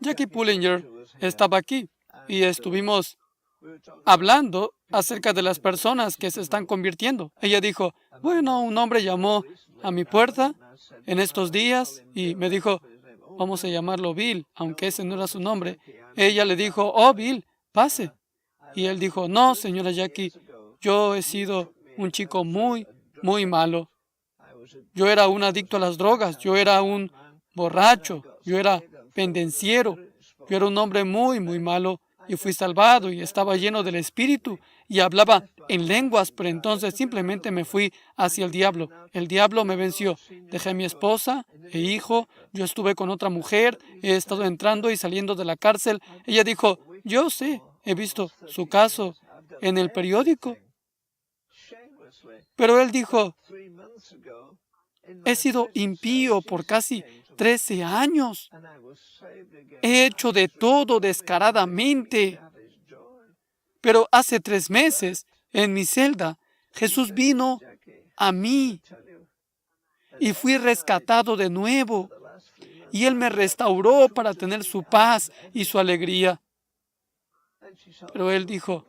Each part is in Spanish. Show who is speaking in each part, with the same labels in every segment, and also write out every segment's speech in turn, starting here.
Speaker 1: Jackie Pullinger estaba aquí y estuvimos hablando acerca de las personas que se están convirtiendo. Ella dijo, bueno, un hombre llamó a mi puerta en estos días y me dijo, vamos a llamarlo Bill, aunque ese no era su nombre. Ella le dijo, oh, Bill, pase. Y él dijo, no, señora Jackie, yo he sido un chico muy, muy malo. Yo era un adicto a las drogas, yo era un borracho, yo era pendenciero, yo era un hombre muy, muy malo y fui salvado y estaba lleno del Espíritu y hablaba en lenguas, pero entonces simplemente me fui hacia el diablo. El diablo me venció. Dejé a mi esposa e hijo, yo estuve con otra mujer, he estado entrando y saliendo de la cárcel. Ella dijo, yo sé, he visto su caso en el periódico. Pero él dijo, he sido impío por casi 13 años. He hecho de todo descaradamente. Pero hace 3 meses, en mi celda, Jesús vino a mí y fui rescatado de nuevo. Y Él me restauró para tener su paz y su alegría. Pero él dijo,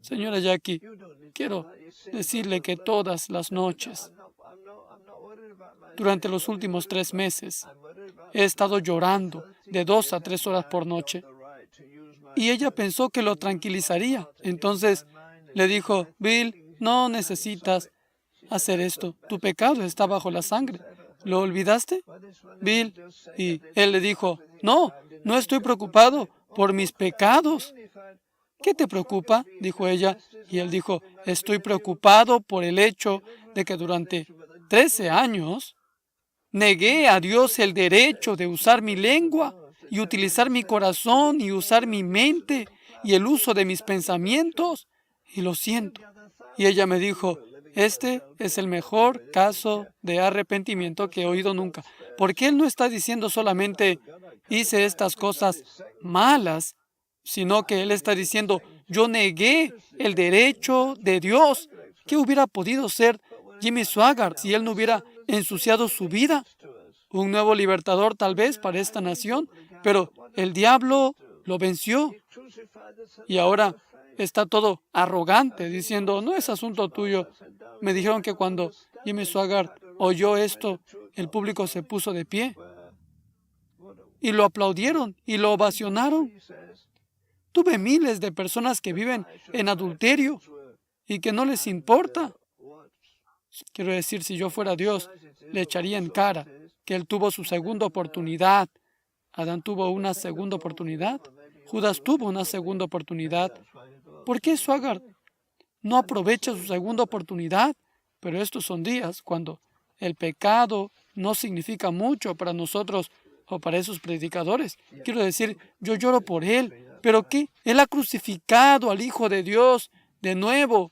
Speaker 1: señora Jackie, quiero decirle que todas las noches, durante los últimos 3 meses, he estado llorando de 2 a 3 horas por noche. Y ella pensó que lo tranquilizaría. Entonces le dijo, Bill, no necesitas hacer esto. Tu pecado está bajo la sangre. ¿Lo olvidaste, Bill? Y él le dijo, no, no estoy preocupado por mis pecados. ¿Qué te preocupa?, dijo ella. Y él dijo, estoy preocupado por el hecho de que durante 13 años negué a Dios el derecho de usar mi lengua y utilizar mi corazón y usar mi mente y el uso de mis pensamientos. Y lo siento. Y ella me dijo, este es el mejor caso de arrepentimiento que he oído nunca. Porque Él no está diciendo solamente, hice estas cosas malas, sino que Él está diciendo, yo negué el derecho de Dios. ¿Qué hubiera podido ser Jimmy Swaggart si él no hubiera ensuciado su vida? Un nuevo libertador tal vez para esta nación, pero el diablo lo venció y ahora está todo arrogante diciendo, no es asunto tuyo. Me dijeron que cuando Jimmy Swaggart oyó esto, el público se puso de pie y lo aplaudieron y lo ovacionaron. Tuve miles de personas que viven en adulterio y que no les importa. Quiero decir, si yo fuera Dios, le echaría en cara que él tuvo su segunda oportunidad. Adán tuvo una segunda oportunidad. Judas tuvo una segunda oportunidad. ¿Por qué Swaggart no aprovecha su segunda oportunidad? Pero estos son días cuando el pecado no significa mucho para nosotros o para esos predicadores. Quiero decir, yo lloro por él. ¿Pero qué? Él ha crucificado al Hijo de Dios de nuevo.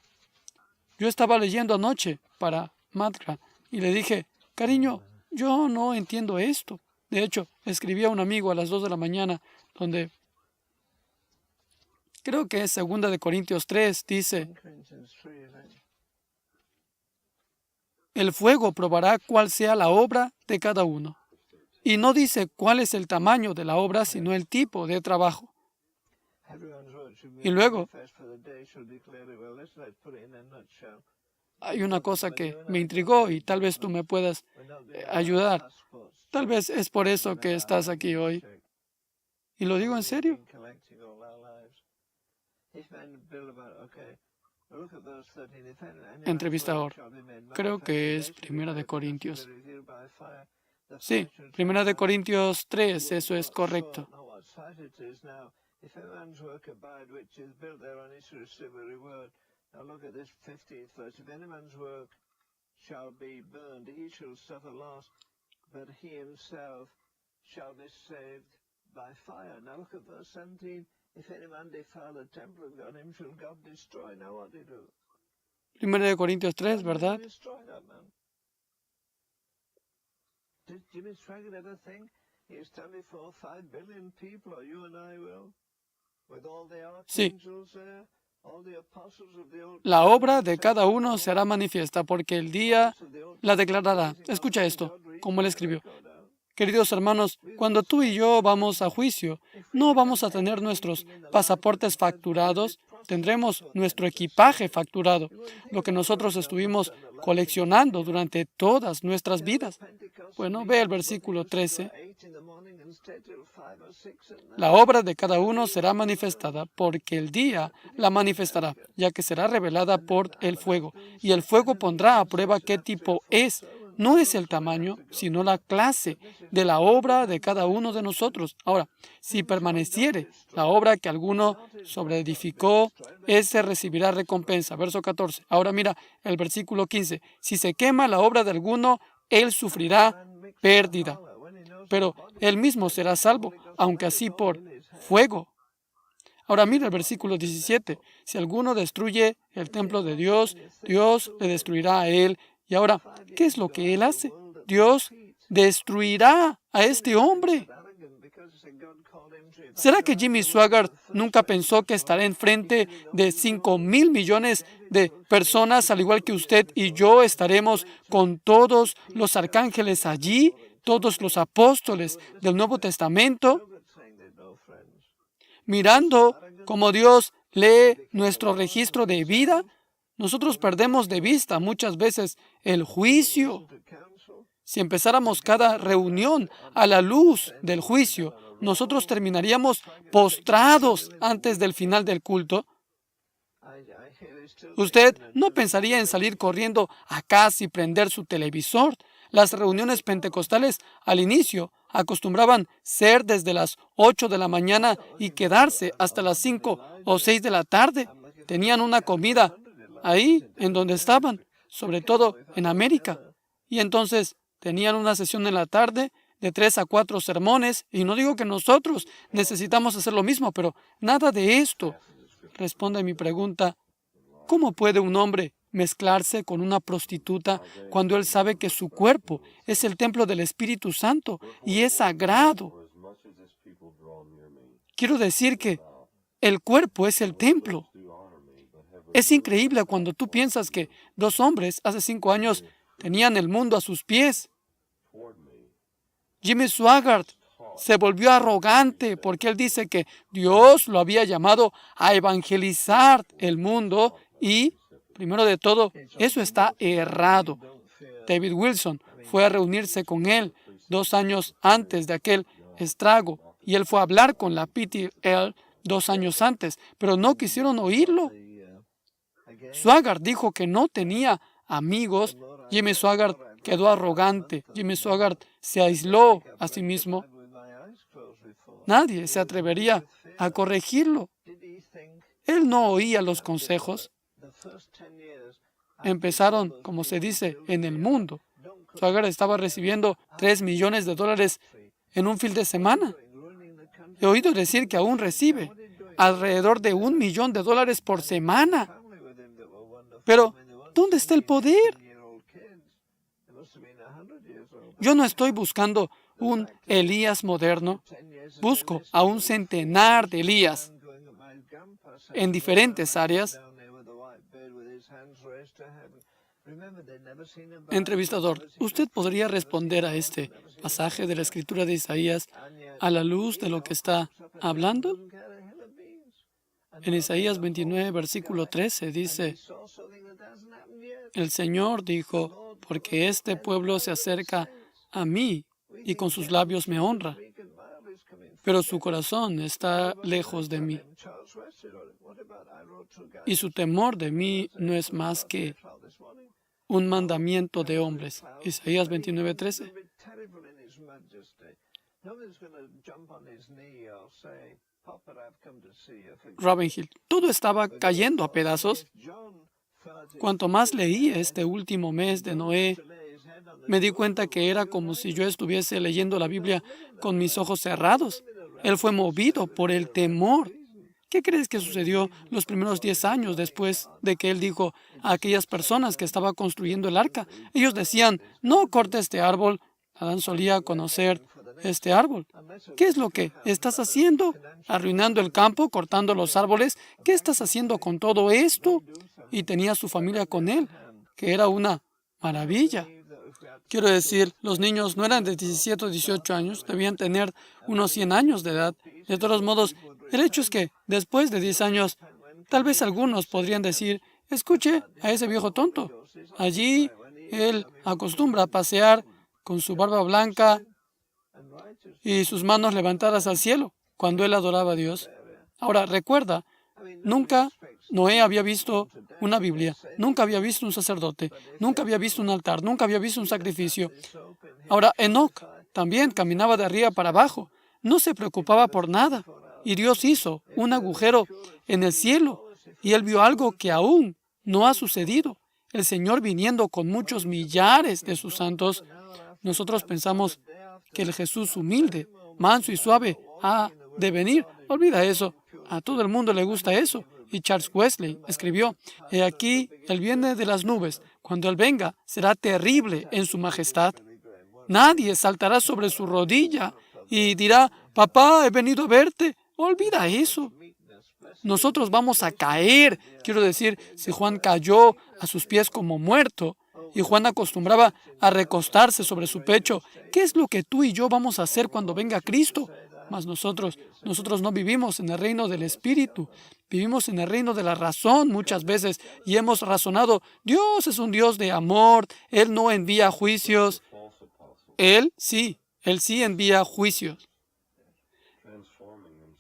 Speaker 1: Yo estaba leyendo anoche para Matra y le dije, cariño, yo no entiendo esto. De hecho, escribí a un amigo a las 2 de la mañana, donde creo que es 2 Corintios 3, dice, el fuego probará cuál sea la obra de cada uno. Y no dice cuál es el tamaño de la obra, sino el tipo de trabajo. Y luego, hay una cosa que me intrigó y tal vez tú me puedas ayudar. Tal vez es por eso que estás aquí hoy. Y lo digo en serio. Entrevistador. Creo que es 1 Corintios. Sí, 1 Corintios 3, eso es correcto. If a man's work abide, which is built thereon, he shall receive a reward. Now look at this 15th verse. If any man's work shall be burned, he shall suffer loss, but he himself shall be saved by fire. Now look at verse 17. If any man defile the temple of God, him shall God destroy. Now what did he do? 1 Corintios 3, ¿verdad? Destroy that man. Did Jimmy Swaggart ever think he is standing before 5 billion people, or you and I will? Sí, la obra de cada uno será manifiesta porque el día la declarará. Escucha esto, como él escribió. Queridos hermanos, cuando tú y yo vamos a juicio, no vamos a tener nuestros pasaportes facturados, tendremos nuestro equipaje facturado, lo que nosotros estuvimos coleccionando durante todas nuestras vidas. Bueno, ve el versículo 13. La obra de cada uno será manifestada, porque el día la manifestará, ya que será revelada por el fuego. Y el fuego pondrá a prueba qué tipo es. No es el tamaño, sino la clase de la obra de cada uno de nosotros. Ahora, si permaneciere la obra que alguno sobreedificó, ese recibirá recompensa. Verso 14. Ahora mira el versículo 15. Si se quema la obra de alguno, él sufrirá pérdida, pero él mismo será salvo, aunque así por fuego. Ahora mira el versículo 17. Si alguno destruye el templo de Dios, Dios le destruirá a él. Y ahora, ¿qué es lo que él hace? Dios destruirá a este hombre. ¿Será que Jimmy Swaggart nunca pensó que estará enfrente de 5,000 millones de personas, al igual que usted y yo estaremos con todos los arcángeles allí, todos los apóstoles del Nuevo Testamento, mirando cómo Dios lee nuestro registro de vida? Nosotros perdemos de vista muchas veces el juicio. Si empezáramos cada reunión a la luz del juicio, nosotros terminaríamos postrados antes del final del culto. Usted no pensaría en salir corriendo a casa y prender su televisor. Las reuniones pentecostales al inicio acostumbraban ser desde las 8 de la mañana y quedarse hasta las 5 o 6 de la tarde. Tenían una comida ahí en donde estaban, sobre todo en América. Y entonces tenían una sesión en la tarde de 3 a 4 sermones. Y no digo que nosotros necesitamos hacer lo mismo, pero nada de esto responde a mi pregunta: ¿cómo puede un hombre mezclarse con una prostituta cuando él sabe que su cuerpo es el templo del Espíritu Santo y es sagrado? Quiero decir que el cuerpo es el templo. Es increíble cuando tú piensas que 2 hombres hace 5 años tenían el mundo a sus pies. Jimmy Swaggart se volvió arrogante porque él dice que Dios lo había llamado a evangelizar el mundo y, primero de todo, eso está errado. David Wilson fue a reunirse con él 2 años antes de aquel estrago y él fue a hablar con la PTL 2 años antes, pero no quisieron oírlo. Swaggart dijo que no tenía amigos. Jimmy Swaggart quedó arrogante. Jimmy Swaggart se aisló a sí mismo. Nadie se atrevería a corregirlo. Él no oía los consejos. Empezaron, como se dice, en el mundo. Swaggart estaba recibiendo $3 millones en un fin de semana. He oído decir que aún recibe alrededor de $1 millón por semana. Pero, ¿dónde está el poder? Yo no estoy buscando un Elías moderno. Busco a un centenar de Elías en diferentes áreas. Entrevistador, ¿usted podría responder a este pasaje de la Escritura de Isaías a la luz de lo que está hablando? En Isaías 29, versículo 13, dice: el Señor dijo, porque este pueblo se acerca a mí y con sus labios me honra, pero su corazón está lejos de mí, y su temor de mí no es más que un mandamiento de hombres. Isaías 29, 13. Ravenhill, todo estaba cayendo a pedazos. Cuanto más leí este último mes de Noé, me di cuenta que era como si yo estuviese leyendo la Biblia con mis ojos cerrados. Él fue movido por el temor. ¿Qué crees que sucedió los primeros 10 años después de que él dijo a aquellas personas que estaba construyendo el arca? Ellos decían: no corte este árbol. Adán solía conocer este árbol. ¿Qué es lo que estás haciendo? ¿Arruinando el campo? ¿Cortando los árboles? ¿Qué estás haciendo con todo esto? Y tenía su familia con él, que era una maravilla. Quiero decir, los niños no eran de 17 o 18 años, debían tener unos 100 años de edad. De todos modos, el hecho es que después de 10 años, tal vez algunos podrían decir, escuche a ese viejo tonto. Allí él acostumbra a pasear con su barba blanca y sus manos levantadas al cielo cuando él adoraba a Dios. Ahora, recuerda, nunca Noé había visto una Biblia, nunca había visto un sacerdote, nunca había visto un altar, nunca había visto un sacrificio. Ahora, Enoc también caminaba de arriba para abajo, no se preocupaba por nada. Y Dios hizo un agujero en el cielo y él vio algo que aún no ha sucedido. El Señor viniendo con muchos millares de sus santos. Nosotros pensamos que el Jesús humilde, manso y suave ha de venir. Olvida eso. A todo el mundo le gusta eso. Y Charles Wesley escribió, «He aquí, Él viene de las nubes. Cuando Él venga, será terrible en su majestad. Nadie saltará sobre su rodilla y dirá, papá, he venido a verte». Olvida eso. Nosotros vamos a caer. Quiero decir, si Juan cayó a sus pies como muerto y Juan acostumbraba a recostarse sobre su pecho, ¿qué es lo que tú y yo vamos a hacer cuando venga Cristo? Mas nosotros no vivimos en el reino del Espíritu, vivimos en el reino de la razón muchas veces y hemos razonado, Dios es un Dios de amor, Él no envía juicios. Él sí envía juicios.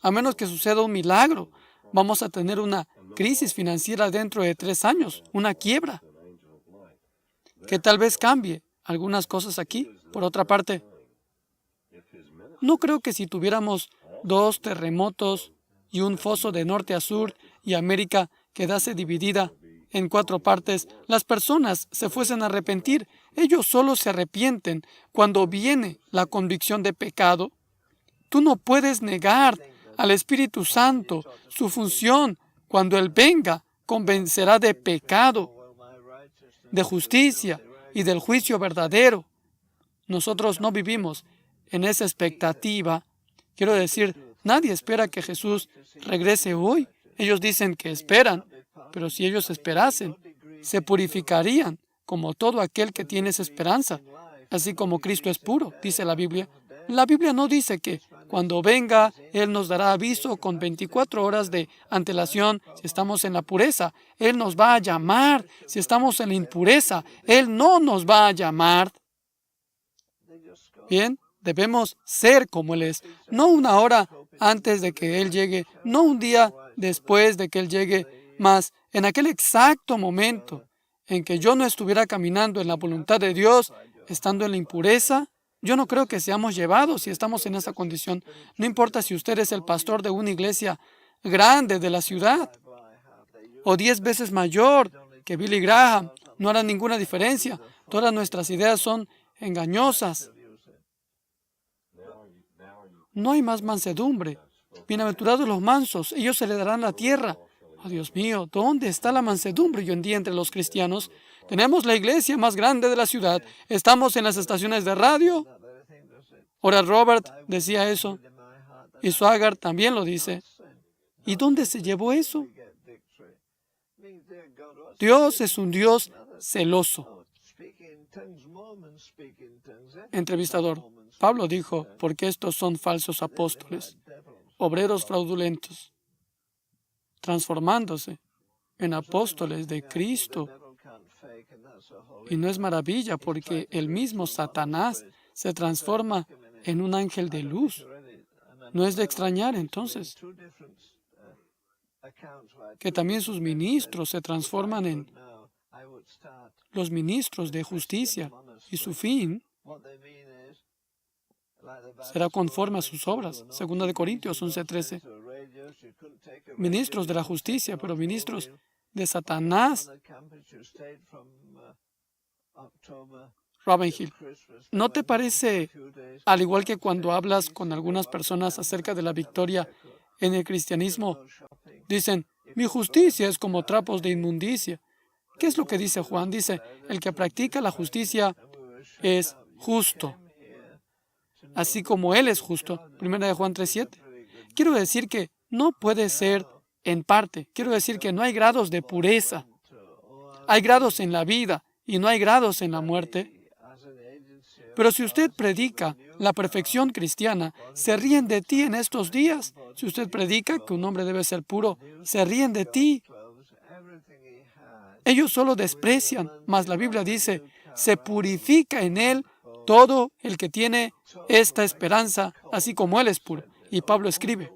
Speaker 1: A menos que suceda un milagro, vamos a tener una crisis financiera dentro de 3 años, una quiebra, que tal vez cambie algunas cosas aquí. Por otra parte, no creo que si tuviéramos 2 terremotos y un foso de norte a sur y América quedase dividida en 4 partes, las personas se fuesen a arrepentir. Ellos solo se arrepienten cuando viene la convicción de pecado. Tú no puedes negar al Espíritu Santo su función. Cuando Él venga, convencerá de pecado, de justicia y del juicio verdadero. Nosotros no vivimos en esa expectativa. Quiero decir, nadie espera que Jesús regrese hoy. Ellos dicen que esperan, pero si ellos esperasen, se purificarían como todo aquel que tiene esa esperanza, así como Cristo es puro, dice la Biblia. La Biblia no dice que cuando venga, Él nos dará aviso con 24 horas de antelación si estamos en la pureza. Él nos va a llamar. Si estamos en la impureza, Él no nos va a llamar. Bien, debemos ser como Él es. No una hora antes de que Él llegue, no un día después de que Él llegue, mas en aquel exacto momento en que yo no estuviera caminando en la voluntad de Dios, estando en la impureza, yo no creo que seamos llevados si estamos en esa condición. No importa si usted es el pastor de una iglesia grande de la ciudad o 10 veces mayor que Billy Graham, no hará ninguna diferencia. Todas nuestras ideas son engañosas. No hay más mansedumbre. Bienaventurados los mansos, ellos se le darán la tierra. Oh, Dios mío, ¿dónde está la mansedumbre hoy en día entre los cristianos? Tenemos la iglesia más grande de la ciudad. Estamos en las estaciones de radio. Oral Robert decía eso. Y Swaggart también lo dice. ¿Y dónde se llevó eso? Dios es un Dios celoso. Entrevistador. Pablo dijo, porque estos son falsos apóstoles, obreros fraudulentos, transformándose en apóstoles de Cristo. Y no es maravilla porque el mismo Satanás se transforma en un ángel de luz. No es de extrañar entonces que también sus ministros se transforman en los ministros de justicia y su fin será conforme a sus obras. 2 Corintios 11:13. Ministros de la justicia, pero ministros de Satanás. Ravenhill, ¿no te parece, al igual que cuando hablas con algunas personas acerca de la victoria en el cristianismo, dicen, mi justicia es como trapos de inmundicia? ¿Qué es lo que dice Juan? Dice, el que practica la justicia es justo, así como Él es justo. 1 Juan 3:7. Quiero decir que no puede ser en parte. Quiero decir que no hay grados de pureza. Hay grados en la vida y no hay grados en la muerte. Pero si usted predica la perfección cristiana, se ríen de ti en estos días. Si usted predica que un hombre debe ser puro, se ríen de ti. Ellos solo desprecian, mas la Biblia dice, se purifica en él todo el que tiene esta esperanza, así como él es puro. Y Pablo escribe.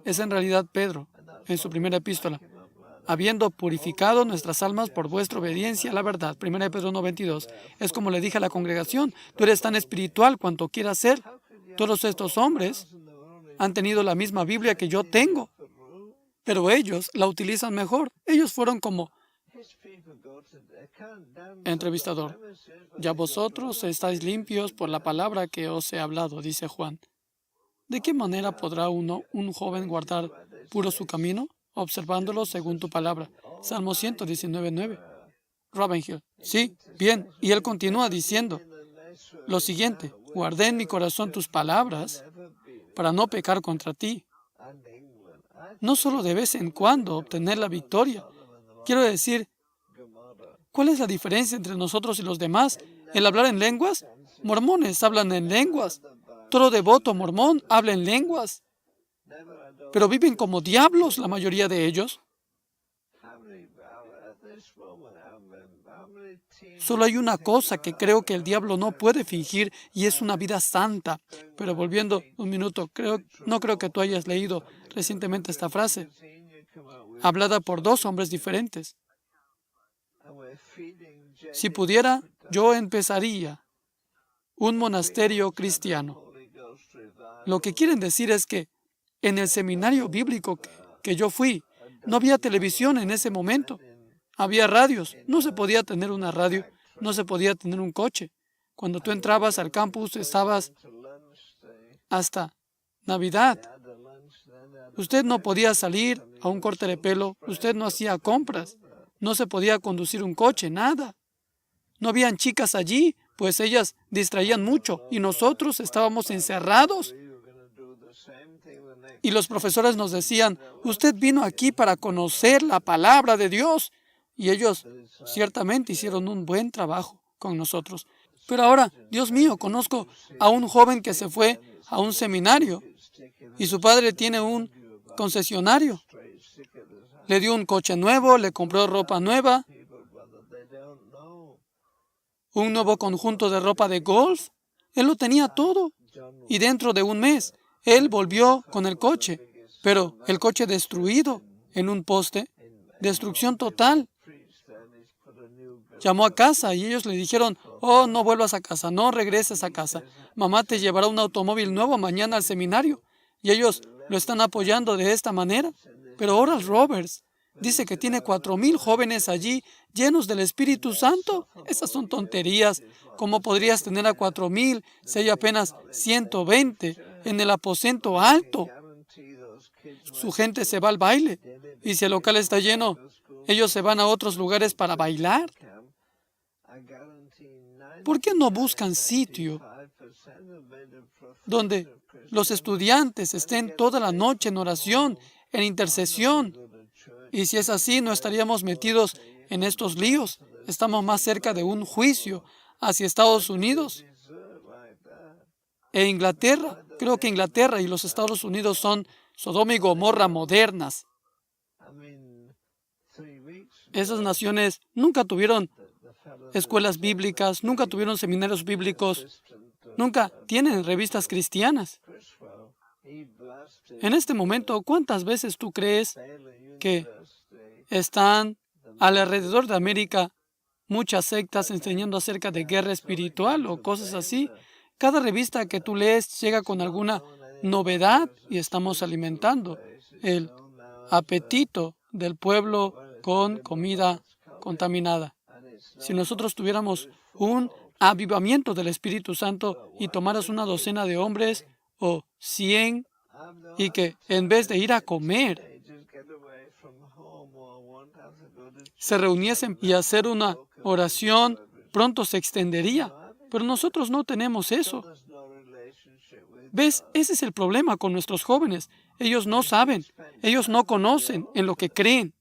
Speaker 1: Es en realidad Pedro, en su primera epístola. Habiendo purificado nuestras almas por vuestra obediencia a la verdad. 1 Pedro 1:22. Es como le dije a la congregación, tú eres tan espiritual cuanto quieras ser. Todos estos hombres han tenido la misma Biblia que yo tengo, pero ellos la utilizan mejor. Ellos fueron como entrevistador. Ya vosotros estáis limpios por la palabra que os he hablado, dice Juan. ¿De qué manera podrá un joven guardar puro su camino? Observándolo según tu palabra. Salmo 119:9. Ravenhill. Sí, bien. Y él continúa diciendo lo siguiente: guardé en mi corazón tus palabras para no pecar contra ti. No solo de vez en cuando obtener la victoria. Quiero decir, ¿cuál es la diferencia entre nosotros y los demás? ¿El hablar en lenguas? Mormones hablan en lenguas. Todo devoto mormón habla en lenguas. Pero viven como diablos la mayoría de ellos. Solo hay una cosa que creo que el diablo no puede fingir y es una vida santa. Pero volviendo un minuto, no creo que tú hayas leído recientemente esta frase, hablada por dos hombres diferentes. Si pudiera, yo empezaría un monasterio cristiano. Lo que quieren decir es que en el seminario bíblico que yo fui, no había televisión en ese momento. Había radios. No se podía tener una radio. No se podía tener un coche. Cuando tú entrabas al campus, estabas hasta Navidad. Usted no podía salir a un corte de pelo. Usted no hacía compras. No se podía conducir un coche, nada. No habían chicas allí, pues ellas distraían mucho y nosotros estábamos encerrados. Y los profesores nos decían, usted vino aquí para conocer la palabra de Dios. Y ellos ciertamente hicieron un buen trabajo con nosotros. Pero ahora, Dios mío, conozco a un joven que se fue a un seminario y su padre tiene un concesionario. Le dio un coche nuevo, le compró ropa nueva, un nuevo conjunto de ropa de golf. Él lo tenía todo. Y dentro de un mes, él volvió con el coche, pero el coche destruido en un poste, destrucción total. Llamó a casa y ellos le dijeron, oh, no vuelvas a casa, no regreses a casa. Mamá te llevará un automóvil nuevo mañana al seminario. Y ellos lo están apoyando de esta manera. Pero Oral Roberts dice que tiene 4,000 jóvenes allí llenos del Espíritu Santo. Esas son tonterías. ¿Cómo podrías tener a 4,000 si hay apenas 120 en el aposento alto? Su gente se va al baile. Y si el local está lleno, ellos se van a otros lugares para bailar. ¿Por qué no buscan sitio donde los estudiantes estén toda la noche en oración, en intercesión? Y si es así, no estaríamos metidos en estos líos. Estamos más cerca de un juicio hacia Estados Unidos e Inglaterra. Creo que Inglaterra y los Estados Unidos son Sodoma y Gomorra modernas. Esas naciones nunca tuvieron escuelas bíblicas, nunca tuvieron seminarios bíblicos, nunca tienen revistas cristianas. En este momento, ¿cuántas veces tú crees que están alrededor de América muchas sectas enseñando acerca de guerra espiritual o cosas así? Cada revista que tú lees llega con alguna novedad y estamos alimentando el apetito del pueblo con comida contaminada. Si nosotros tuviéramos un avivamiento del Espíritu Santo y tomaras una docena de hombres o 100 y que en vez de ir a comer se reuniesen y hacer una oración, pronto se extendería. Pero nosotros no tenemos eso. ¿Ves? Ese es el problema con nuestros jóvenes. Ellos no saben, ellos no conocen en lo que creen.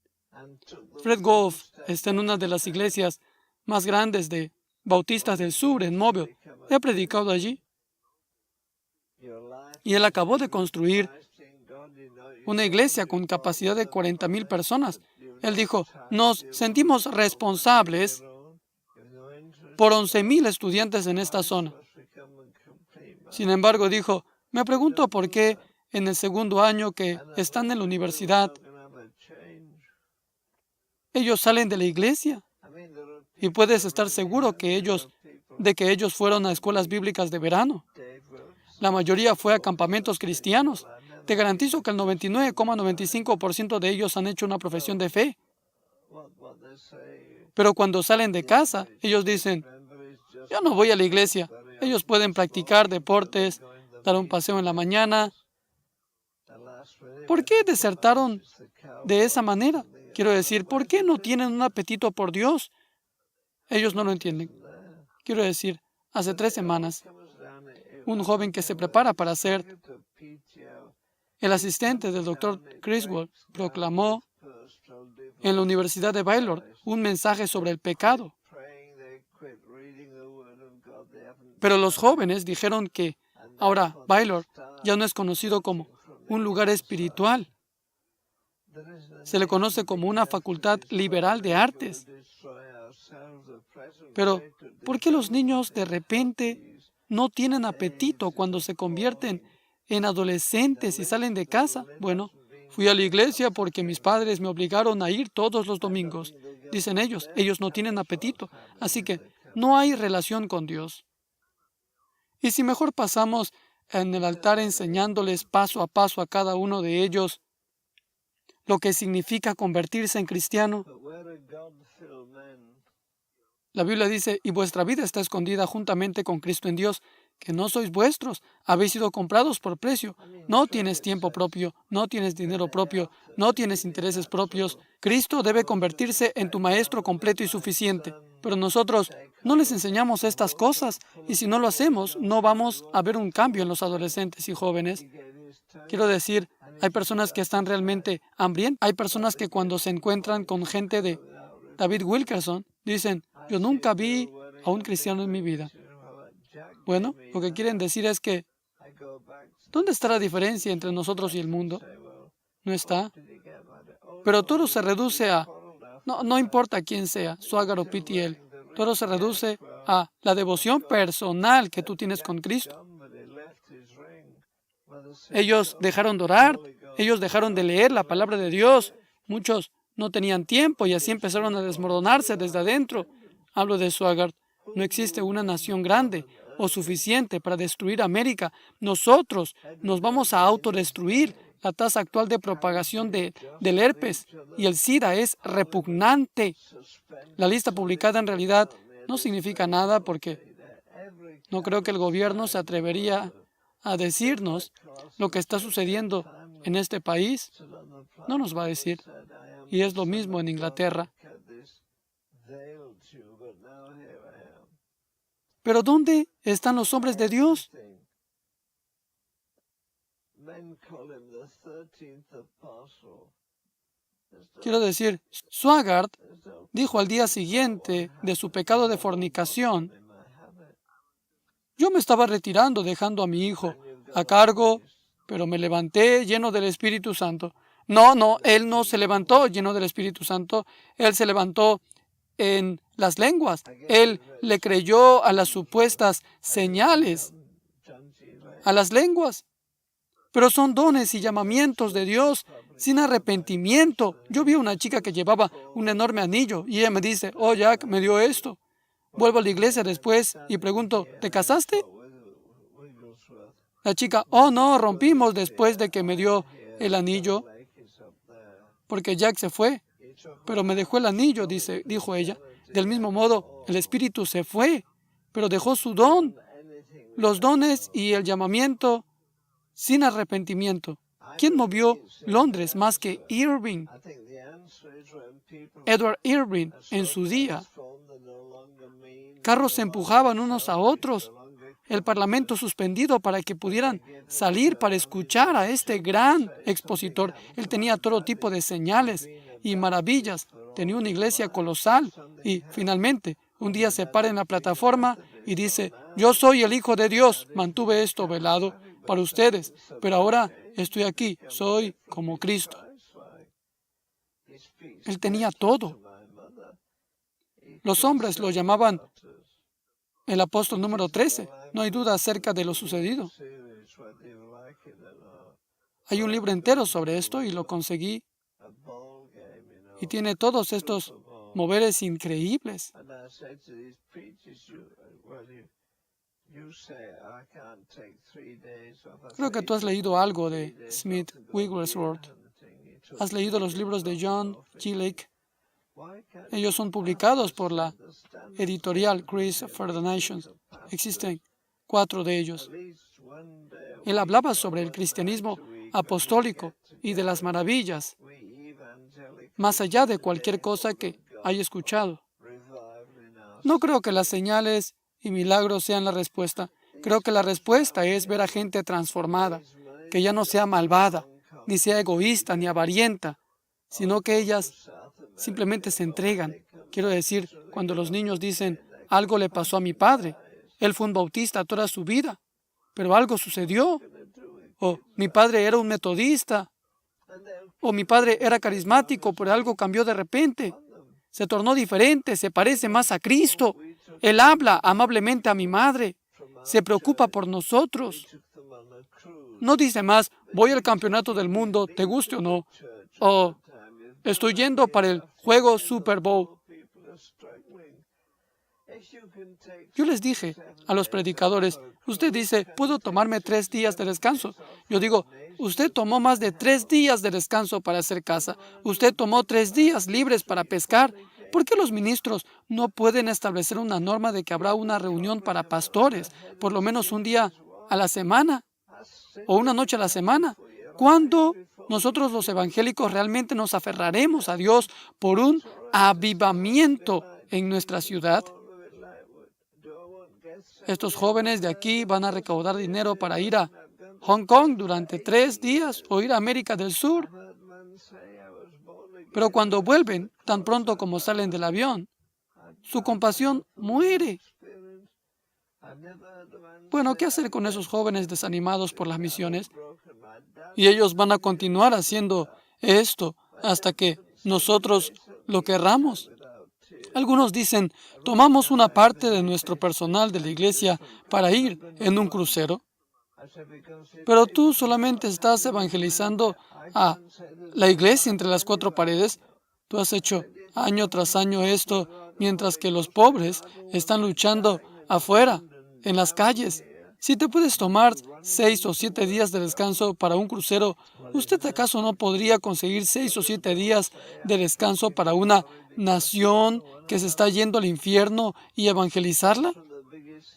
Speaker 1: Fred Goff está en una de las iglesias más grandes de Bautistas del Sur, en Mobile. He predicado allí. Y él acabó de construir una iglesia con capacidad de 40,000 personas. Él dijo, nos sentimos responsables por 11,000 estudiantes en esta zona. Sin embargo, dijo, me pregunto por qué en el segundo año que están en la universidad, ellos salen de la iglesia. Y puedes estar seguro de que ellos fueron a escuelas bíblicas de verano. La mayoría fue a campamentos cristianos. Te garantizo que el 99,95% de ellos han hecho una profesión de fe. Pero cuando salen de casa, ellos dicen, yo no voy a la iglesia. Ellos pueden practicar deportes, dar un paseo en la mañana. ¿Por qué desertaron de esa manera? Quiero decir, ¿por qué no tienen un apetito por Dios? Ellos no lo entienden. Quiero decir, hace 3 semanas, un joven que se prepara para ser el asistente del Dr. Criswell proclamó en la Universidad de Baylor un mensaje sobre el pecado. Pero los jóvenes dijeron que ahora Baylor ya no es conocido como un lugar espiritual. Se le conoce como una facultad liberal de artes. Pero, ¿por qué los niños de repente no tienen apetito cuando se convierten en adolescentes y salen de casa? Bueno, fui a la iglesia porque mis padres me obligaron a ir todos los domingos. Dicen ellos no tienen apetito, así que no hay relación con Dios. Y si mejor pasamos en el altar enseñándoles paso a paso a cada uno de ellos lo que significa convertirse en cristiano. La Biblia dice, y vuestra vida está escondida juntamente con Cristo en Dios, que no sois vuestros, habéis sido comprados por precio. No tienes tiempo propio, no tienes dinero propio, no tienes intereses propios. Cristo debe convertirse en tu maestro completo y suficiente. Pero nosotros no les enseñamos estas cosas, y si no lo hacemos, no vamos a ver un cambio en los adolescentes y jóvenes. Quiero decir, hay personas que están realmente hambrientas. Hay personas que cuando se encuentran con gente de David Wilkerson, dicen, yo nunca vi a un cristiano en mi vida. Bueno, lo que quieren decir es que, ¿dónde está la diferencia entre nosotros y el mundo? No está. Pero todo se reduce a, no importa quién sea, Swaggart o PTL, todo se reduce a la devoción personal que tú tienes con Cristo. Ellos dejaron de orar, ellos dejaron de leer la palabra de Dios. Muchos no tenían tiempo y así empezaron a desmoronarse desde adentro. Hablo de Swaggart. No existe una nación grande o suficiente para destruir América. Nosotros nos vamos a autodestruir. La tasa actual de propagación del herpes y el SIDA es repugnante. La lista publicada en realidad no significa nada porque no creo que el gobierno se atrevería a decirnos lo que está sucediendo en este país. No nos va a decir. Y es lo mismo en Inglaterra. Pero ¿dónde están los hombres de Dios? Quiero decir, Swaggart dijo al día siguiente de su pecado de fornicación, yo me estaba retirando dejando a mi hijo a cargo, pero me levanté lleno del Espíritu Santo. No, él no se levantó lleno del Espíritu Santo, él se levantó en las lenguas. Él le creyó a las supuestas señales, a las lenguas. Pero son dones y llamamientos de Dios sin arrepentimiento. Yo vi a una chica que llevaba un enorme anillo y ella me dice, oh Jack, me dio esto. Vuelvo a la iglesia después y pregunto, ¿te casaste? La chica, oh no, rompimos después de que me dio el anillo porque Jack se fue. Pero me dejó el anillo, dijo ella. Del mismo modo, el Espíritu se fue, pero dejó su don, los dones y el llamamiento sin arrepentimiento. ¿Quién movió Londres más que Irving? Edward Irving, en su día. Carros se empujaban unos a otros. El Parlamento suspendido para que pudieran salir para escuchar a este gran expositor. Él tenía todo tipo de señales y maravillas. Tenía una iglesia colosal y, finalmente, un día se para en la plataforma y dice, yo soy el Hijo de Dios, mantuve esto velado para ustedes, pero ahora estoy aquí, soy como Cristo. Él tenía todo. Los hombres lo llamaban el apóstol número 13. No hay duda acerca de lo sucedido. Hay un libro entero sobre esto y lo conseguí. Y tiene todos estos moveres increíbles. Creo que tú has leído algo de Smith Wigglesworth. Has leído los libros de John G. Lake. Ellos son publicados por la editorial Grace for the Nations. Existen 4 de ellos. Él hablaba sobre el cristianismo apostólico y de las maravillas, más allá de cualquier cosa que haya escuchado. No creo que las señales y milagros sean la respuesta. Creo que la respuesta es ver a gente transformada, que ya no sea malvada, ni sea egoísta, ni avarienta, sino que ellas simplemente se entregan. Quiero decir, cuando los niños dicen, algo le pasó a mi padre, él fue un bautista toda su vida, pero algo sucedió. O mi padre era un metodista, o mi padre era carismático, pero algo cambió de repente. Se tornó diferente, se parece más a Cristo. Él habla amablemente a mi madre, se preocupa por nosotros. No dice más, voy al campeonato del mundo, te guste o no, o estoy yendo para el juego Super Bowl. Yo les dije a los predicadores, usted dice, ¿puedo tomarme 3 días de descanso? Yo digo, usted tomó más de 3 días de descanso para hacer casa. Usted tomó 3 días libres para pescar. ¿Por qué los ministros no pueden establecer una norma de que habrá una reunión para pastores, por lo menos un día a la semana o una noche a la semana? ¿Cuándo nosotros los evangélicos realmente nos aferraremos a Dios por un avivamiento en nuestra ciudad? Estos jóvenes de aquí van a recaudar dinero para ir a Hong Kong durante 3 días o ir a América del Sur. Pero cuando vuelven, tan pronto como salen del avión, su compasión muere. Bueno, ¿qué hacer con esos jóvenes desanimados por las misiones? Y ellos van a continuar haciendo esto hasta que nosotros lo querramos. Algunos dicen, tomamos una parte de nuestro personal de la iglesia para ir en un crucero, pero tú solamente estás evangelizando a la iglesia entre las 4 paredes. Tú has hecho año tras año esto, mientras que los pobres están luchando afuera, en las calles. Si te puedes tomar 6 o 7 días de descanso para un crucero, ¿usted acaso no podría conseguir 6 o 7 días de descanso para una nación que se está yendo al infierno y evangelizarla?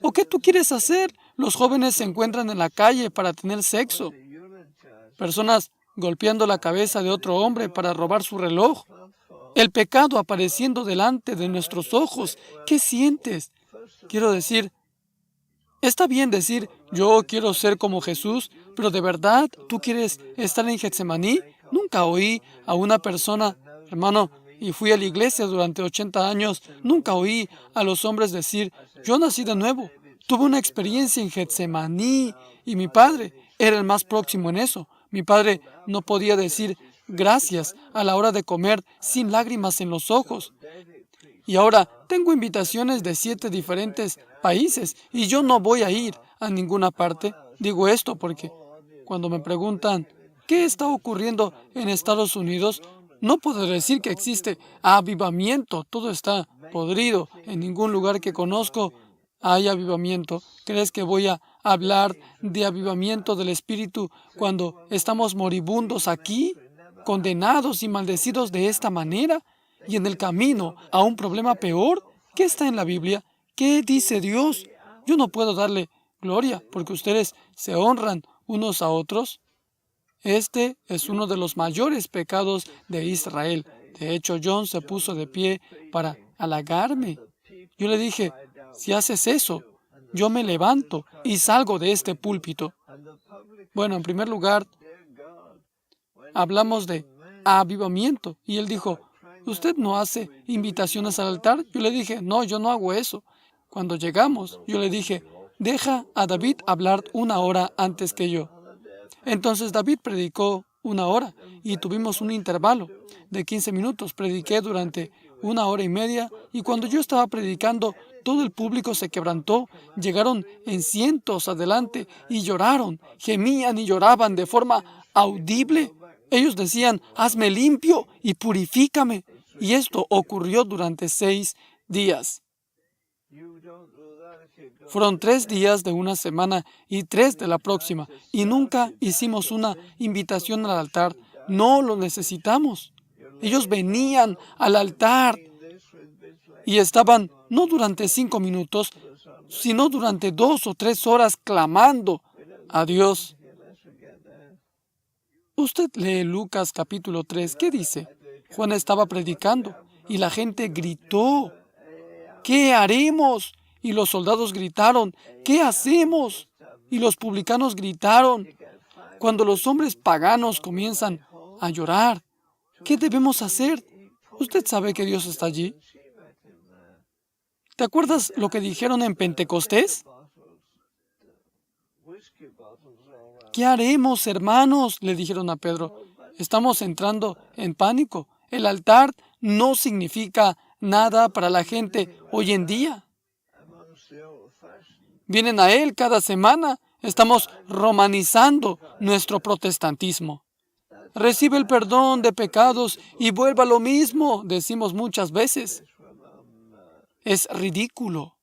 Speaker 1: ¿O qué tú quieres hacer? Los jóvenes se encuentran en la calle para tener sexo. Personas golpeando la cabeza de otro hombre para robar su reloj. El pecado apareciendo delante de nuestros ojos. ¿Qué sientes? Quiero decir, está bien decir, yo quiero ser como Jesús, pero ¿de verdad tú quieres estar en Getsemaní? Nunca oí a una persona, hermano, y fui a la iglesia durante 80 años, nunca oí a los hombres decir, yo nací de nuevo, tuve una experiencia en Getsemaní, y mi padre era el más próximo en eso. Mi padre no podía decir gracias a la hora de comer sin lágrimas en los ojos. Y ahora tengo invitaciones de 7 diferentes países y yo no voy a ir a ninguna parte. Digo esto porque cuando me preguntan qué está ocurriendo en Estados Unidos, no puedo decir que existe avivamiento. Todo está podrido. En ningún lugar que conozco hay avivamiento. ¿Crees que voy a hablar de avivamiento del Espíritu cuando estamos moribundos aquí, condenados y maldecidos de esta manera? Y en el camino a un problema peor. ¿Qué está en la Biblia? ¿Qué dice Dios? Yo no puedo darle gloria porque ustedes se honran unos a otros. Este es uno de los mayores pecados de Israel. De hecho, John se puso de pie para halagarme. Yo le dije, si haces eso, yo me levanto y salgo de este púlpito. Bueno, en primer lugar, hablamos de avivamiento. Y él dijo, ¿usted no hace invitaciones al altar? Yo le dije, no, yo no hago eso. Cuando llegamos, yo le dije, deja a David hablar 1 hora antes que yo. Entonces David predicó 1 hora y tuvimos un intervalo de 15 minutos. Prediqué durante 1 hora y media y cuando yo estaba predicando, todo el público se quebrantó. Llegaron en cientos adelante y lloraron, gemían y lloraban de forma audible. Ellos decían, hazme limpio y purifícame. Y esto ocurrió durante 6 días. Fueron 3 días de una semana y 3 de la próxima, y nunca hicimos una invitación al altar. No lo necesitamos. Ellos venían al altar y estaban no durante 5 minutos, sino durante 2 o 3 horas clamando a Dios. Usted lee Lucas capítulo 3, ¿qué dice? Juan estaba predicando y la gente gritó, ¿qué haremos? Y los soldados gritaron, ¿qué hacemos? Y los publicanos gritaron. Cuando los hombres paganos comienzan a llorar, ¿qué debemos hacer? ¿Usted sabe que Dios está allí? ¿Te acuerdas lo que dijeron en Pentecostés? ¿Qué haremos, hermanos?, le dijeron a Pedro. Estamos entrando en pánico. El altar no significa nada para la gente hoy en día. Vienen a él cada semana. Estamos romanizando nuestro protestantismo. Recibe el perdón de pecados y vuelva a lo mismo, decimos muchas veces. Es ridículo.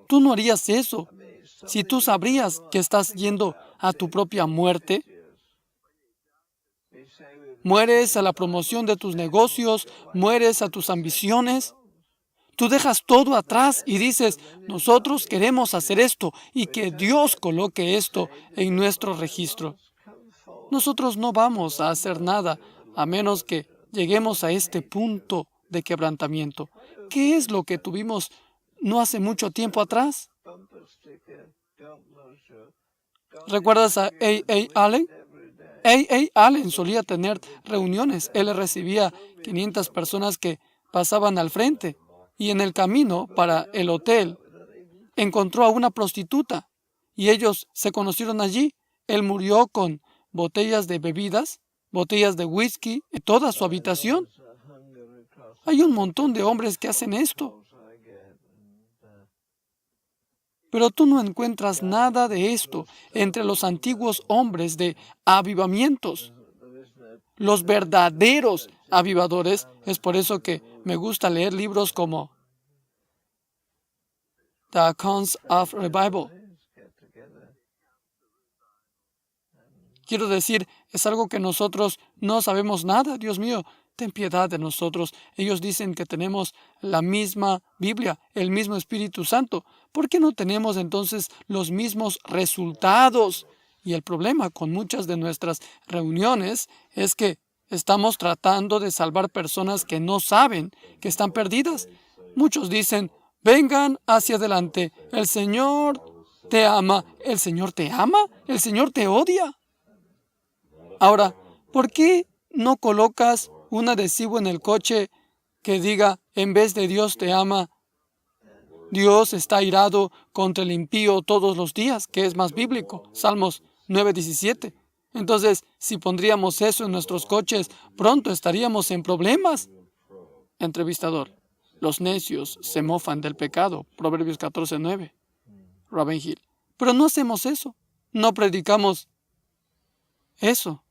Speaker 1: Tú no harías eso. Si tú sabrías que estás yendo a tu propia muerte, mueres a la promoción de tus negocios, mueres a tus ambiciones. Tú dejas todo atrás y dices, nosotros queremos hacer esto y que Dios coloque esto en nuestro registro. Nosotros no vamos a hacer nada a menos que lleguemos a este punto de quebrantamiento. ¿Qué es lo que tuvimos no hace mucho tiempo atrás? ¿Recuerdas a A.A. Allen? A.A. Allen solía tener reuniones. Él recibía 500 personas que pasaban al frente. Y en el camino para el hotel encontró a una prostituta y ellos se conocieron allí. Él murió con botellas de bebidas, botellas de whisky en toda su habitación. Hay un montón de hombres que hacen esto. Pero tú no encuentras nada de esto entre los antiguos hombres de avivamientos. Los verdaderos avivadores, es por eso que me gusta leer libros como The Accounts of Revival. Quiero decir, es algo que nosotros no sabemos nada. Dios mío, ten piedad de nosotros. Ellos dicen que tenemos la misma Biblia, el mismo Espíritu Santo. ¿Por qué no tenemos entonces los mismos resultados? Y el problema con muchas de nuestras reuniones es que estamos tratando de salvar personas que no saben, que están perdidas. Muchos dicen, vengan hacia adelante, el Señor te ama. ¿El Señor te ama? ¿El Señor te odia? Ahora, ¿por qué no colocas un adhesivo en el coche que diga, en vez de Dios te ama, Dios está airado contra el impío todos los días, que es más bíblico? Salmos 9:17. Entonces, si pondríamos eso en nuestros coches, pronto estaríamos en problemas. Entrevistador. Los necios se mofan del pecado. Proverbios 14:9. Ravenhill. Pero no hacemos eso. No predicamos eso.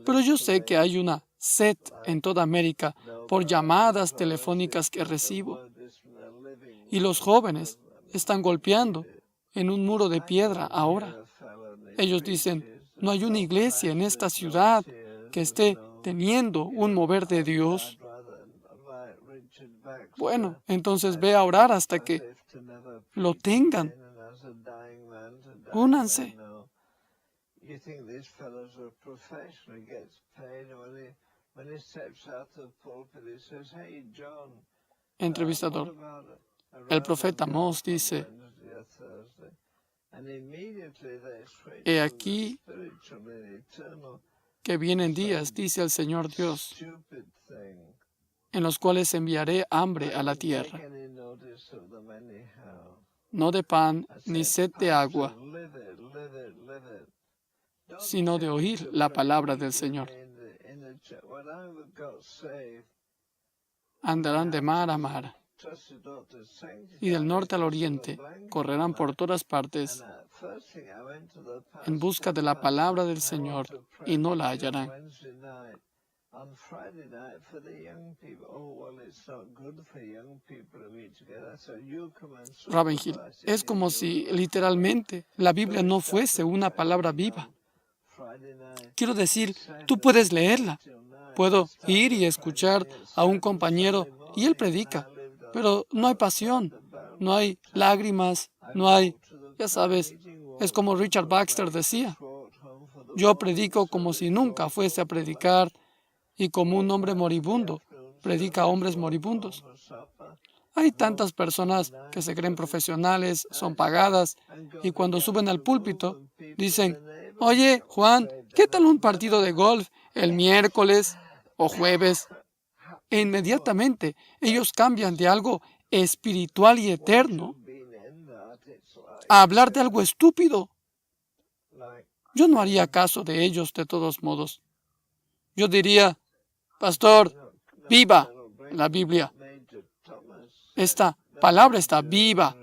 Speaker 1: Pero yo sé que hay una sed en toda América por llamadas telefónicas que recibo. Y los jóvenes están golpeando en un muro de piedra ahora. Ellos dicen, no hay una iglesia en esta ciudad que esté teniendo un mover de Dios. Bueno, entonces ve a orar hasta que lo tengan. Únanse. Entrevistador. El profeta Amós dice, he aquí que vienen días, dice el Señor Dios, en los cuales enviaré hambre a la tierra, no de pan ni sed de agua, sino de oír la palabra del Señor. Andarán de mar a mar, y del norte al oriente, correrán por todas partes en busca de la palabra del Señor, y no la hallarán. Ravenhill, es como si literalmente la Biblia no fuese una palabra viva. Quiero decir, tú puedes leerla. Puedo ir y escuchar a un compañero y él predica, pero no hay pasión, no hay lágrimas, no hay, ya sabes, es como Richard Baxter decía, yo predico como si nunca fuese a predicar y como un hombre moribundo predica a hombres moribundos. Hay tantas personas que se creen profesionales, son pagadas, y cuando suben al púlpito dicen, oye, Juan, ¿qué tal un partido de golf el miércoles o jueves? E inmediatamente ellos cambian de algo espiritual y eterno a hablar de algo estúpido. Yo no haría caso de ellos de todos modos. Yo diría, pastor, viva la Biblia. Esta palabra está viva.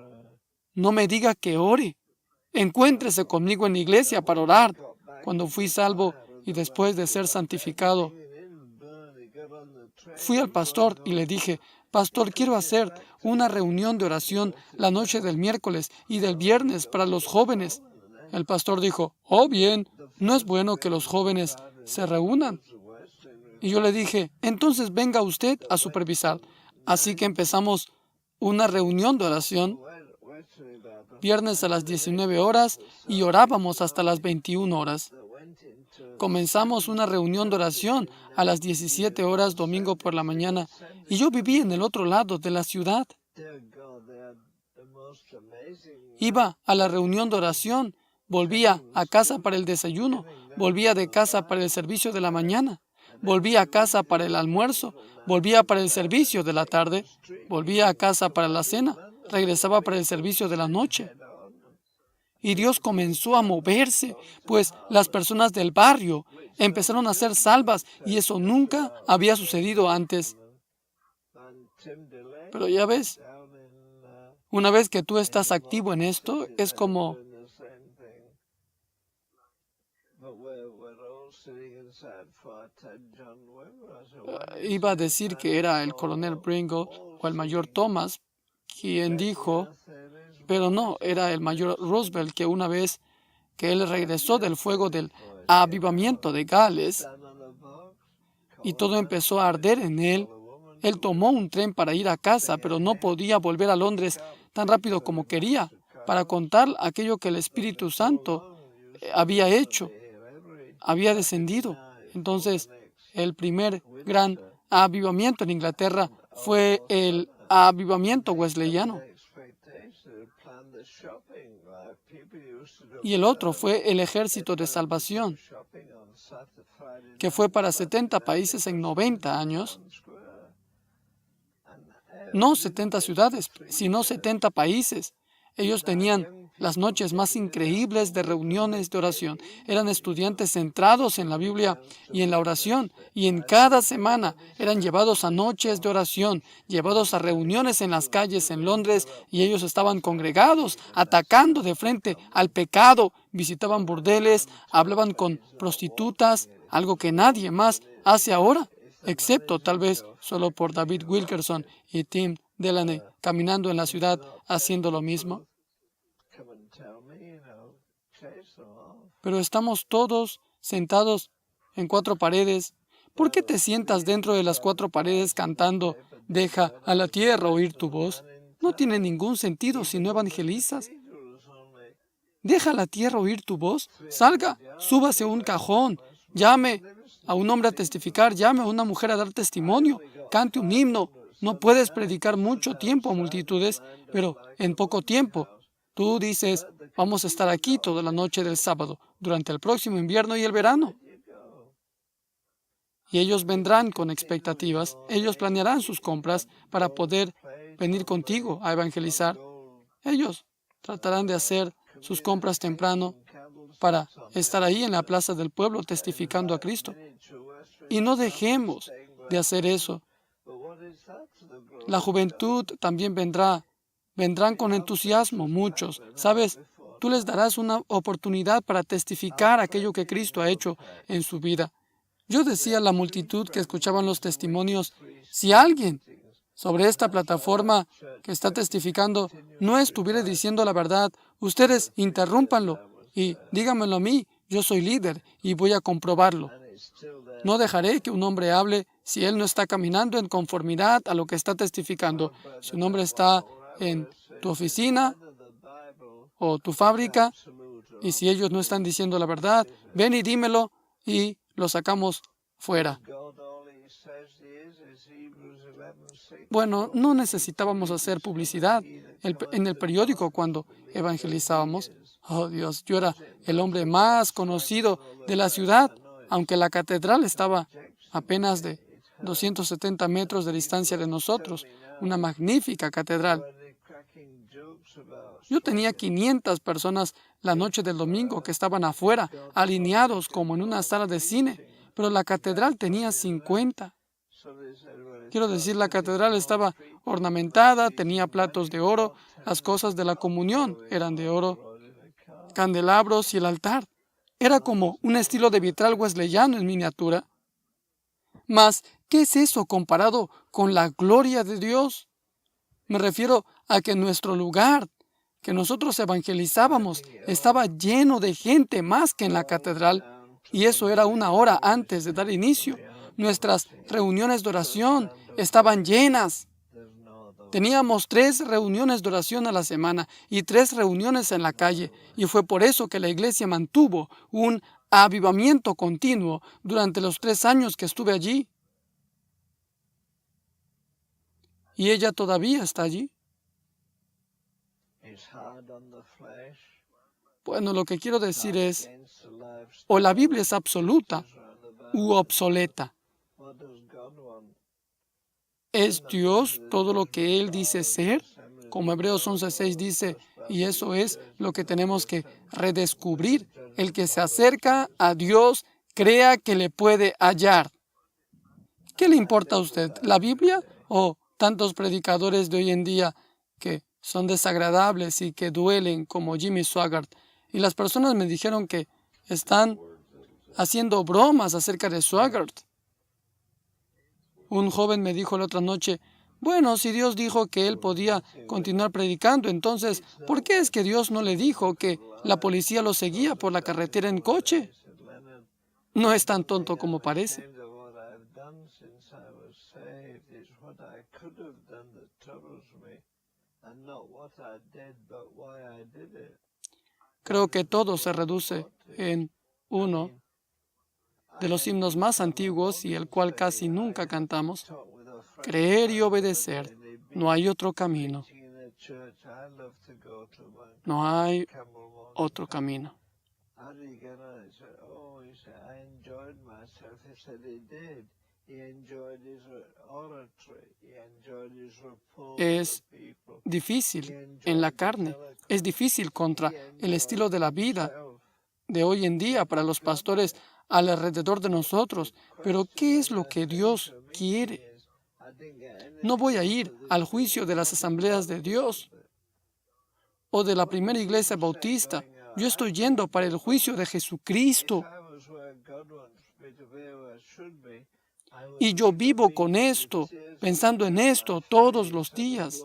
Speaker 1: No me diga que ore. Encuéntrese conmigo en la iglesia para orar. Cuando fui salvo y después de ser santificado, fui al pastor y le dije, pastor, quiero hacer una reunión de oración la noche del miércoles y del viernes para los jóvenes. El pastor dijo, oh bien, no es bueno que los jóvenes se reúnan. Y yo le dije, entonces venga usted a supervisar. Así que empezamos una reunión de oración, viernes a las 19 horas y orábamos hasta las 21 horas. Comenzamos una reunión de oración a las 17 horas domingo por la mañana y yo vivía en el otro lado de la ciudad. Iba a la reunión de oración, volvía a casa para el desayuno, volvía de casa para el servicio de la mañana, volvía a casa para el almuerzo, volvía para el servicio de la tarde, volvía a casa para la cena, regresaba para el servicio de la noche. Y Dios comenzó a moverse, pues las personas del barrio empezaron a ser salvas y eso nunca había sucedido antes. Pero ya ves, una vez que tú estás activo en esto, es como... Iba a decir que era el coronel Bringle o el mayor Thomas quien dijo, pero no, era el mayor Roosevelt que una vez que él regresó del fuego del avivamiento de Gales y todo empezó a arder en él, él tomó un tren para ir a casa, pero no podía volver a Londres tan rápido como quería para contar aquello que el Espíritu Santo había hecho, había descendido. Entonces, el primer gran avivamiento en Inglaterra fue el avivamiento wesleyano. Y el otro fue el Ejército de Salvación, que fue para 70 países en 90 años. No 70 ciudades, sino 70 países. Ellos tenían las noches más increíbles de reuniones de oración. Eran estudiantes centrados en la Biblia y en la oración. Y en cada semana eran llevados a noches de oración, llevados a reuniones en las calles en Londres, y ellos estaban congregados, atacando de frente al pecado. Visitaban burdeles, hablaban con prostitutas, algo que nadie más hace ahora, excepto tal vez solo por David Wilkerson y Tim Delaney caminando en la ciudad haciendo lo mismo. Pero estamos todos sentados en cuatro paredes. ¿Por qué te sientas dentro de las cuatro paredes cantando "Deja a la tierra oír tu voz"? No tiene ningún sentido si no evangelizas. Deja a la tierra oír tu voz. Salga, súbase a un cajón, llame a un hombre a testificar, llame a una mujer a dar testimonio, cante un himno. No puedes predicar mucho tiempo a multitudes, pero en poco tiempo. Tú dices, vamos a estar aquí toda la noche del sábado, durante el próximo invierno y el verano. y ellos vendrán con expectativas. Ellos planearán sus compras para poder venir contigo a evangelizar. Ellos tratarán de hacer sus compras temprano para estar ahí en la plaza del pueblo testificando a Cristo. Y no dejemos de hacer eso. La juventud también vendrá. Vendrán con entusiasmo muchos. ¿Sabes? Tú les darás una oportunidad para testificar aquello que Cristo ha hecho en su vida. Yo decía a la multitud que escuchaban los testimonios, si alguien sobre esta plataforma que está testificando no estuviera diciendo la verdad, ustedes interrúmpanlo y díganmelo a mí. Yo soy líder y voy a comprobarlo. No dejaré que un hombre hable si él no está caminando en conformidad a lo que está testificando. Si un hombre está en tu oficina o tu fábrica y si ellos no están diciendo la verdad, ven y dímelo y lo sacamos fuera. Bueno, no necesitábamos hacer publicidad en el periódico cuando evangelizábamos. Oh Dios, yo era el hombre más conocido de la ciudad, aunque la catedral estaba apenas de 270 metros de distancia de nosotros, una magnífica catedral. Yo tenía 500 personas la noche del domingo que estaban afuera, alineados como en una sala de cine, pero la catedral tenía 50. Quiero decir, la catedral estaba ornamentada, tenía platos de oro, las cosas de la comunión eran de oro, candelabros y el altar. Era como un estilo de vitral wesleyano en miniatura. Mas, ¿qué es eso comparado con la gloria de Dios? Me refiero a que nuestro lugar, que nosotros evangelizábamos, estaba lleno de gente más que en la catedral, y eso era una hora antes de dar inicio. Nuestras reuniones de oración estaban llenas. Teníamos 3 reuniones de oración a la semana y 3 reuniones en la calle, y fue por eso que la iglesia mantuvo un avivamiento continuo durante los 3 años que estuve allí. Y ella todavía está allí. Bueno, lo que quiero decir es, o la Biblia es absoluta u obsoleta. ¿Es Dios todo lo que Él dice ser? Como Hebreos 11:6 dice, y eso es lo que tenemos que redescubrir. El que se acerca a Dios crea que le puede hallar. ¿Qué le importa a usted? ¿La Biblia o tantos predicadores de hoy en día que son desagradables y que duelen como Jimmy Swaggart? Y las personas me dijeron que están haciendo bromas acerca de Swaggart. Un joven me dijo la otra noche, bueno, si Dios dijo que él podía continuar predicando, entonces, ¿por qué es que Dios no le dijo que la policía lo seguía por la carretera en coche? No es tan tonto como parece. Creo que todo se reduce en uno de los himnos más antiguos y el cual casi nunca cantamos. Creer y obedecer, no hay otro camino. No hay otro camino. Es difícil en la carne, es difícil contra el estilo de la vida de hoy en día para los pastores alrededor de nosotros. Pero ¿qué es lo que Dios quiere? No voy a ir al juicio de las asambleas de Dios o de la primera iglesia bautista. Yo estoy yendo para el juicio de Jesucristo. Y yo vivo con esto, pensando en esto todos los días.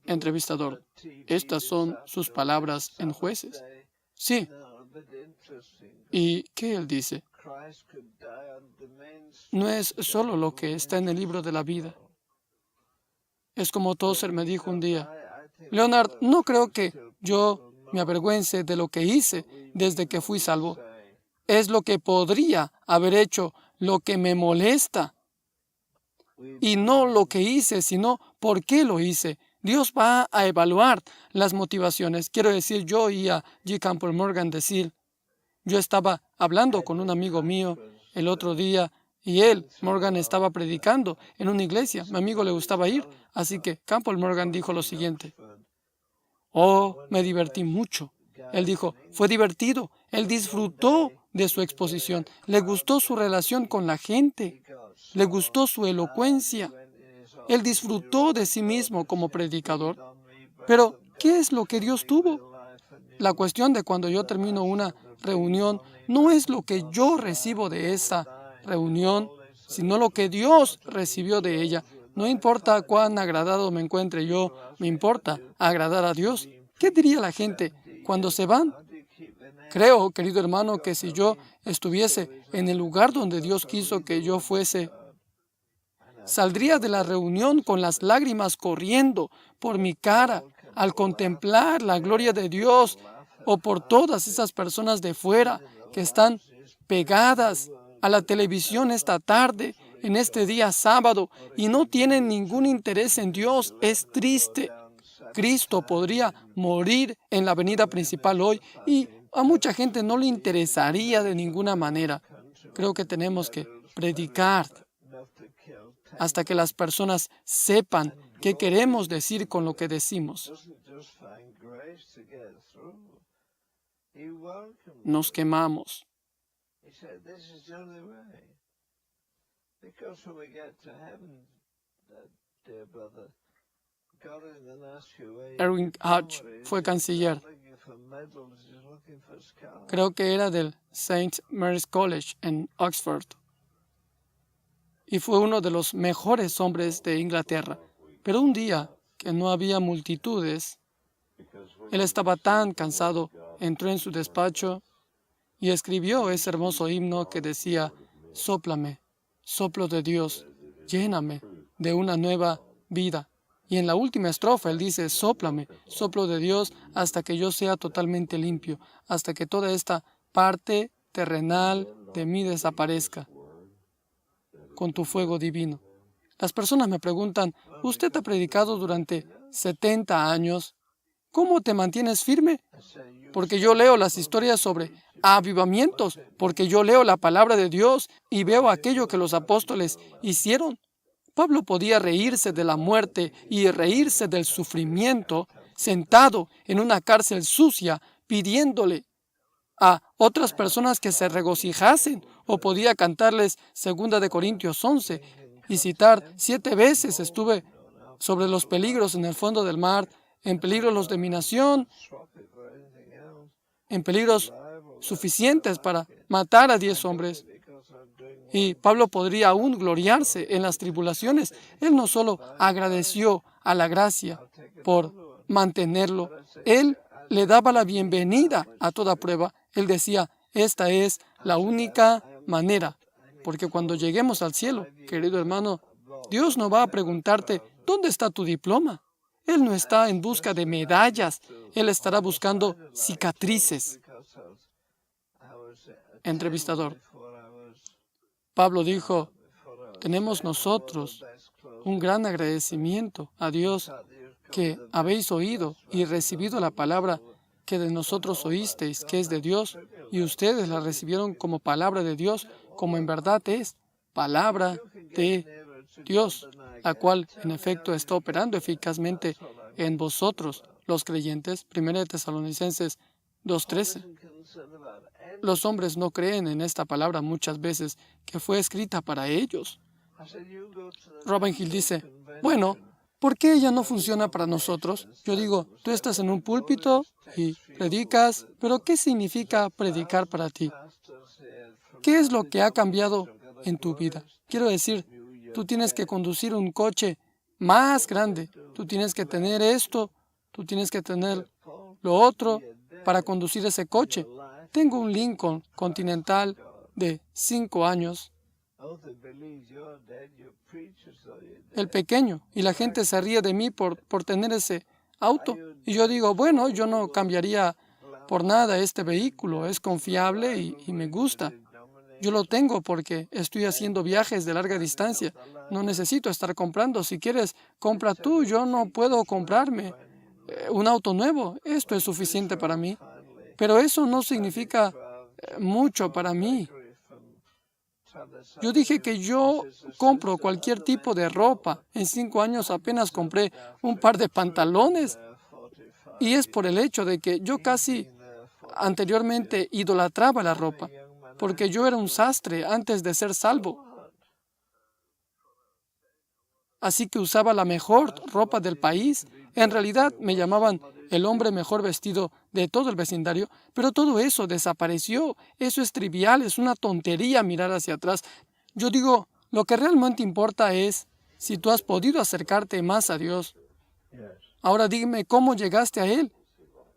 Speaker 1: Entrevistador, ¿estas son sus palabras en Jueces? Sí. ¿Y qué él dice? No es solo lo que está en el libro de la vida. Es como Tozer me dijo un día, Leonard, no creo que yo me avergüence de lo que hice desde que fui salvo. Es lo que podría haber hecho lo que me molesta. Y no lo que hice, sino por qué lo hice. Dios va a evaluar las motivaciones. Quiero decir, yo oí a G. Campbell Morgan decir, Yo estaba hablando con un amigo mío el otro día y Morgan, estaba predicando en una iglesia. Mi amigo le gustaba ir, así que Campbell Morgan dijo lo siguiente: oh, me divertí mucho. Él dijo, fue divertido. Él disfrutó de su exposición. Le gustó su relación con la gente. Le gustó su elocuencia. Él disfrutó de sí mismo como predicador. Pero, ¿qué es lo que Dios tuvo? La cuestión de cuando yo termino una reunión no es lo que yo recibo de esa reunión, sino lo que Dios recibió de ella. No importa cuán agradado me encuentre yo, me importa agradar a Dios. ¿Qué diría la gente cuando se van? Creo, querido hermano, que si yo estuviese en el lugar donde Dios quiso que yo fuese, saldría de la reunión con las lágrimas corriendo por mi cara al contemplar la gloria de Dios, o por todas esas personas de fuera que están pegadas a la televisión esta tarde, en este día sábado, y no tienen ningún interés en Dios. Es triste. Cristo podría morir en la avenida principal hoy y a mucha gente no le interesaría de ninguna manera. Creo que tenemos que predicar hasta que las personas sepan qué queremos decir con lo que decimos. Nos quemamos. Erwin Hodge fue canciller. Creo que era del St. Mary's College en Oxford. Y fue uno de los mejores hombres de Inglaterra. Pero un día, que no había multitudes, él estaba tan cansado, entró en su despacho y escribió ese hermoso himno que decía: sóplame, soplo de Dios, lléname de una nueva vida. Y en la última estrofa él dice: sóplame, soplo de Dios, hasta que yo sea totalmente limpio, hasta que toda esta parte terrenal de mí desaparezca con tu fuego divino. Las personas me preguntan: ¿usted ha predicado durante 70 años? ¿Cómo te mantienes firme? Porque yo leo las historias sobre avivamientos, porque yo leo la palabra de Dios y veo aquello que los apóstoles hicieron. Pablo podía reírse de la muerte y reírse del sufrimiento sentado en una cárcel sucia pidiéndole a otras personas que se regocijasen, o podía cantarles 2 Corintios 11 y citar: 7 veces estuve sobre los peligros en el fondo del mar, en peligros los de mi nación, en peligros suficientes para matar a 10 hombres. Y Pablo podría aún gloriarse en las tribulaciones. Él no solo agradeció a la gracia por mantenerlo, él le daba la bienvenida a toda prueba. Él decía: esta es la única manera, porque cuando lleguemos al cielo, querido hermano, Dios no va a preguntarte: ¿dónde está tu diploma? Él no está en busca de medallas, Él estará buscando cicatrices. Entrevistador: Pablo dijo: tenemos nosotros un gran agradecimiento a Dios que habéis oído y recibido la palabra que de nosotros oísteis, que es de Dios, y ustedes la recibieron como palabra de Dios, como en verdad es palabra de Dios, la cual en efecto está operando eficazmente en vosotros, los creyentes. 1 Tesalonicenses 2:13. Los hombres no creen en esta palabra muchas veces que fue escrita para ellos. Robin Hill dice: bueno, ¿por qué ella no funciona para nosotros? Yo digo: tú estás en un púlpito y predicas, pero ¿qué significa predicar para ti? ¿Qué es lo que ha cambiado en tu vida? Quiero decir, tú tienes que conducir un coche más grande, tú tienes que tener esto, tú tienes que tener lo otro para conducir ese coche. Tengo un Lincoln Continental de 5 años, el pequeño, y la gente se ríe de mí por tener ese auto. Y yo digo: bueno, yo no cambiaría por nada este vehículo, es confiable y me gusta. Yo lo tengo porque estoy haciendo viajes de larga distancia. No necesito estar comprando. Si quieres, compra tú. Yo no puedo comprarme un auto nuevo. Esto es suficiente para mí. Pero eso no significa mucho para mí. Yo dije que yo compro cualquier tipo de ropa. En 5 años apenas compré un par de pantalones. Y es por el hecho de que yo casi anteriormente idolatraba la ropa, porque yo era un sastre antes de ser salvo. Así que usaba la mejor ropa del país. En realidad me llamaban el hombre mejor vestido de todo el vecindario, pero todo eso desapareció. Eso es trivial, es una tontería mirar hacia atrás. Yo digo, lo que realmente importa es si tú has podido acercarte más a Dios. Ahora dime cómo llegaste a Él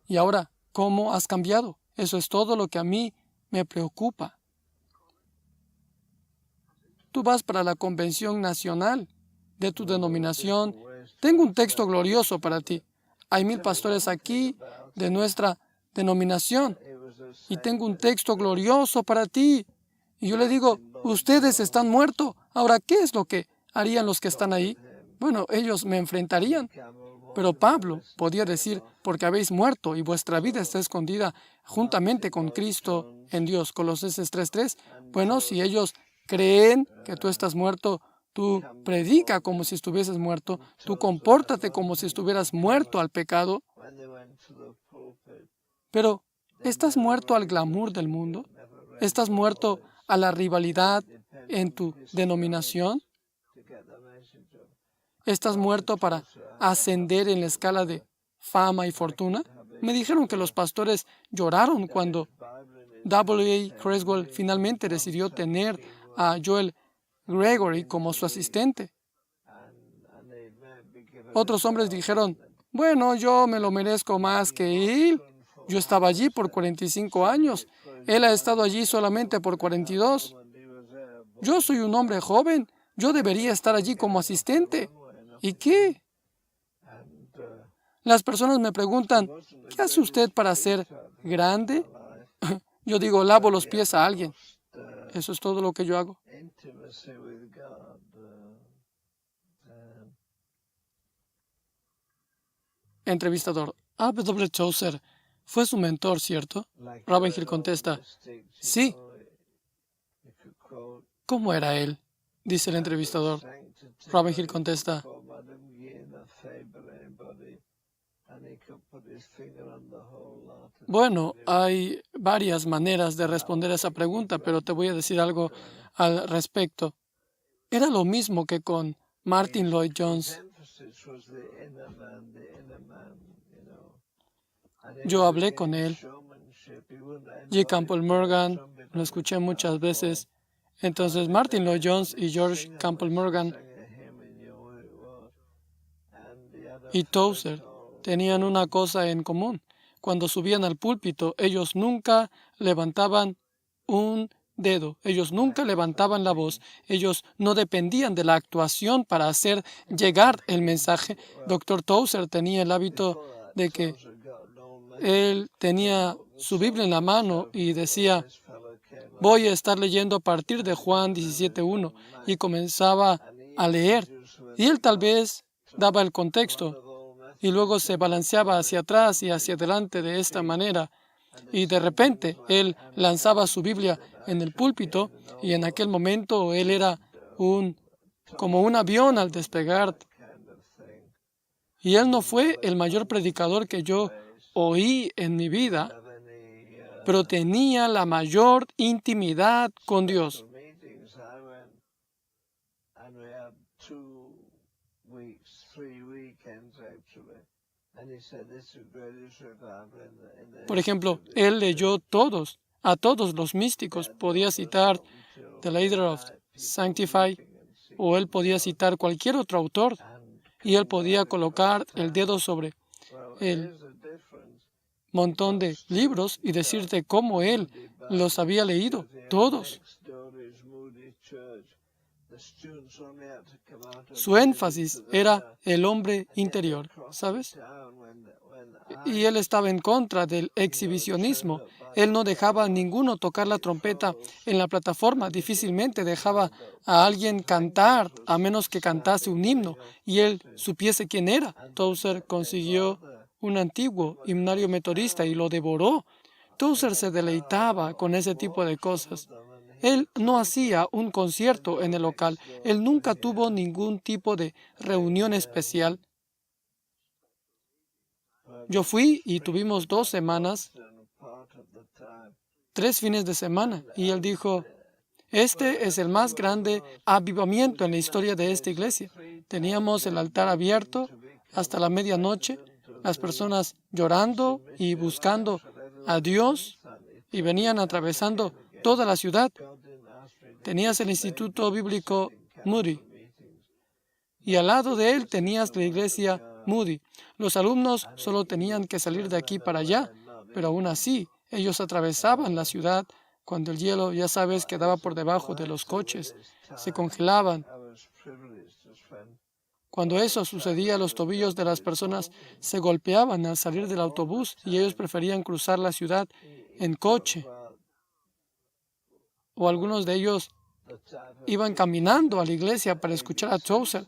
Speaker 1: y ahora cómo has cambiado. Eso es todo lo que a mí me preocupa. Tú vas para la convención nacional de tu denominación. Tengo un texto glorioso para ti. Hay 1000 pastores aquí de nuestra denominación y tengo un texto glorioso para ti. Y yo le digo, ustedes están muertos. Ahora, ¿qué es lo que harían los que están ahí? Bueno, ellos me enfrentarían. Pero Pablo podía decir, porque habéis muerto y vuestra vida está escondida juntamente con Cristo en Dios. Colosenses 3:3. Bueno, si ellos creen que tú estás muerto, tú predica como si estuvieses muerto, tú compórtate como si estuvieras muerto al pecado. Pero, ¿estás muerto al glamour del mundo? ¿Estás muerto a la rivalidad en tu denominación? ¿Estás muerto para ascender en la escala de fama y fortuna? Me dijeron que los pastores lloraron cuando W.A. Creswell finalmente decidió tener a Joel Gregory como su asistente. Otros hombres dijeron, bueno, yo me lo merezco más que él. Yo estaba allí por 45 años. Él ha estado allí solamente por 42. Yo soy un hombre joven. Yo debería estar allí como asistente. ¿Y qué? Las personas me preguntan, ¿qué hace usted para ser grande? Yo digo, lavo los pies a alguien. Eso es todo lo que yo hago. Entrevistador, A.W. Tozer fue su mentor, ¿cierto? Ravenhill contesta, sí. ¿Cómo era él? Dice el entrevistador. Ravenhill contesta, bueno, hay varias maneras de responder a esa pregunta, pero te voy a decir algo al respecto. Era lo mismo que con Martin Lloyd Jones. Yo hablé con él. G. Campbell Morgan, lo escuché muchas veces. Entonces, Martin Lloyd Jones y George Campbell Morgan y Tozer tenían una cosa en común. Cuando subían al púlpito, ellos nunca levantaban un dedo, ellos nunca levantaban la voz, ellos no dependían de la actuación para hacer llegar el mensaje. Dr. Tozer tenía el hábito de que él tenía su Biblia en la mano y decía, voy a estar leyendo a partir de Juan 17:1 y comenzaba a leer. Y él tal vez daba el contexto y luego se balanceaba hacia atrás y hacia adelante de esta manera. Y de repente él lanzaba su Biblia en el púlpito y en aquel momento él era como un avión al despegar. Y él no fue el mayor predicador que yo oí en mi vida, pero tenía la mayor intimidad con Dios. Por ejemplo, él leyó a todos los místicos. Podía citar The Leader of Sanctify, o él podía citar cualquier otro autor, y él podía colocar el dedo sobre el montón de libros y decirte cómo él los había leído, todos. Su énfasis era el hombre interior, ¿sabes? Y él estaba en contra del exhibicionismo. Él no dejaba a ninguno tocar la trompeta en la plataforma. Difícilmente dejaba a alguien cantar, a menos que cantase un himno, y él supiese quién era. Tozer consiguió un antiguo himnario metodista y lo devoró. Tozer se deleitaba con ese tipo de cosas. Él no hacía un concierto en el local. Él nunca tuvo ningún tipo de reunión especial. Yo fui y tuvimos 2 semanas, 3 fines de semana, y él dijo, este es el más grande avivamiento en la historia de esta iglesia. Teníamos el altar abierto hasta la medianoche, las personas llorando y buscando a Dios, y venían atravesando toda la ciudad. Tenías el Instituto Bíblico Moody, y al lado de él tenías la iglesia Moody. Los alumnos solo tenían que salir de aquí para allá, pero aún así, ellos atravesaban la ciudad cuando el hielo, ya sabes, quedaba por debajo de los coches, se congelaban. Cuando eso sucedía, los tobillos de las personas se golpeaban al salir del autobús y ellos preferían cruzar la ciudad en coche. O algunos de ellos iban caminando a la iglesia para escuchar a Tozer,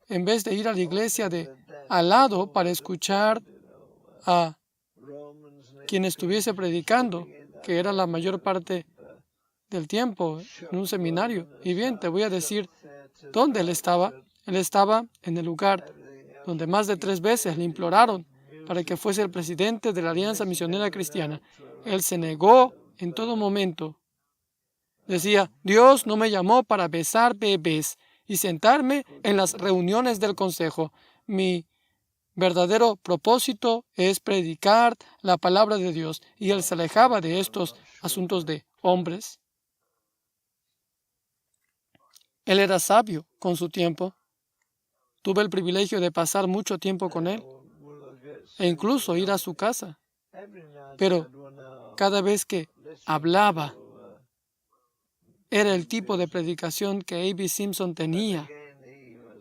Speaker 1: en vez de ir a la iglesia de al lado para escuchar a quien estuviese predicando, que era la mayor parte del tiempo en un seminario. Y bien, te voy a decir dónde él estaba. Él estaba en el lugar donde más de 3 veces le imploraron para que fuese el presidente de la Alianza Misionera Cristiana. Él se negó en todo momento. Decía, Dios no me llamó para besar bebés y sentarme en las reuniones del consejo. Mi verdadero propósito es predicar la palabra de Dios. Y él se alejaba de estos asuntos de hombres. Él era sabio con su tiempo. Tuve el privilegio de pasar mucho tiempo con él e incluso ir a su casa. Pero cada vez que hablaba, era el tipo de predicación que A.B. Simpson tenía.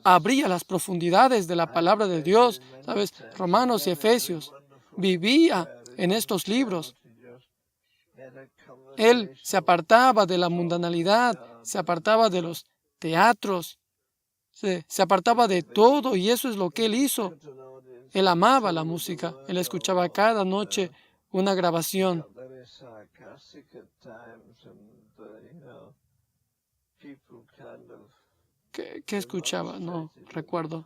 Speaker 1: Abría las profundidades de la palabra de Dios, ¿sabes? Romanos y Efesios. Vivía en estos libros. Él se apartaba de la mundanalidad, se apartaba de los teatros, se apartaba de todo, y eso es lo que él hizo. Él amaba la música. Él escuchaba cada noche una grabación. ¿Qué escuchaba? No recuerdo.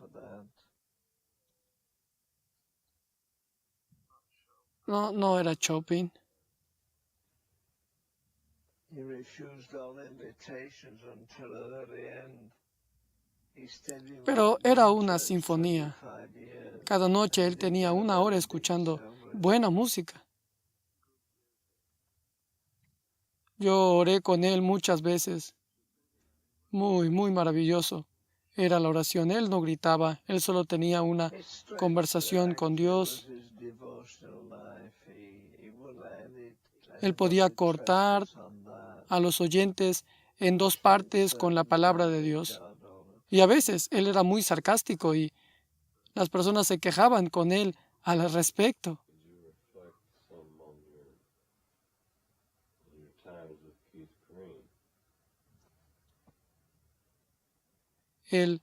Speaker 1: No era Chopin. Pero era una sinfonía. Cada noche él tenía 1 hora escuchando buena música. Yo oré con él muchas veces. Muy, muy maravilloso era la oración. Él no gritaba, él solo tenía una conversación con Dios. Él podía cortar a los oyentes en 2 partes con la palabra de Dios. Y a veces él era muy sarcástico y las personas se quejaban con él al respecto. Él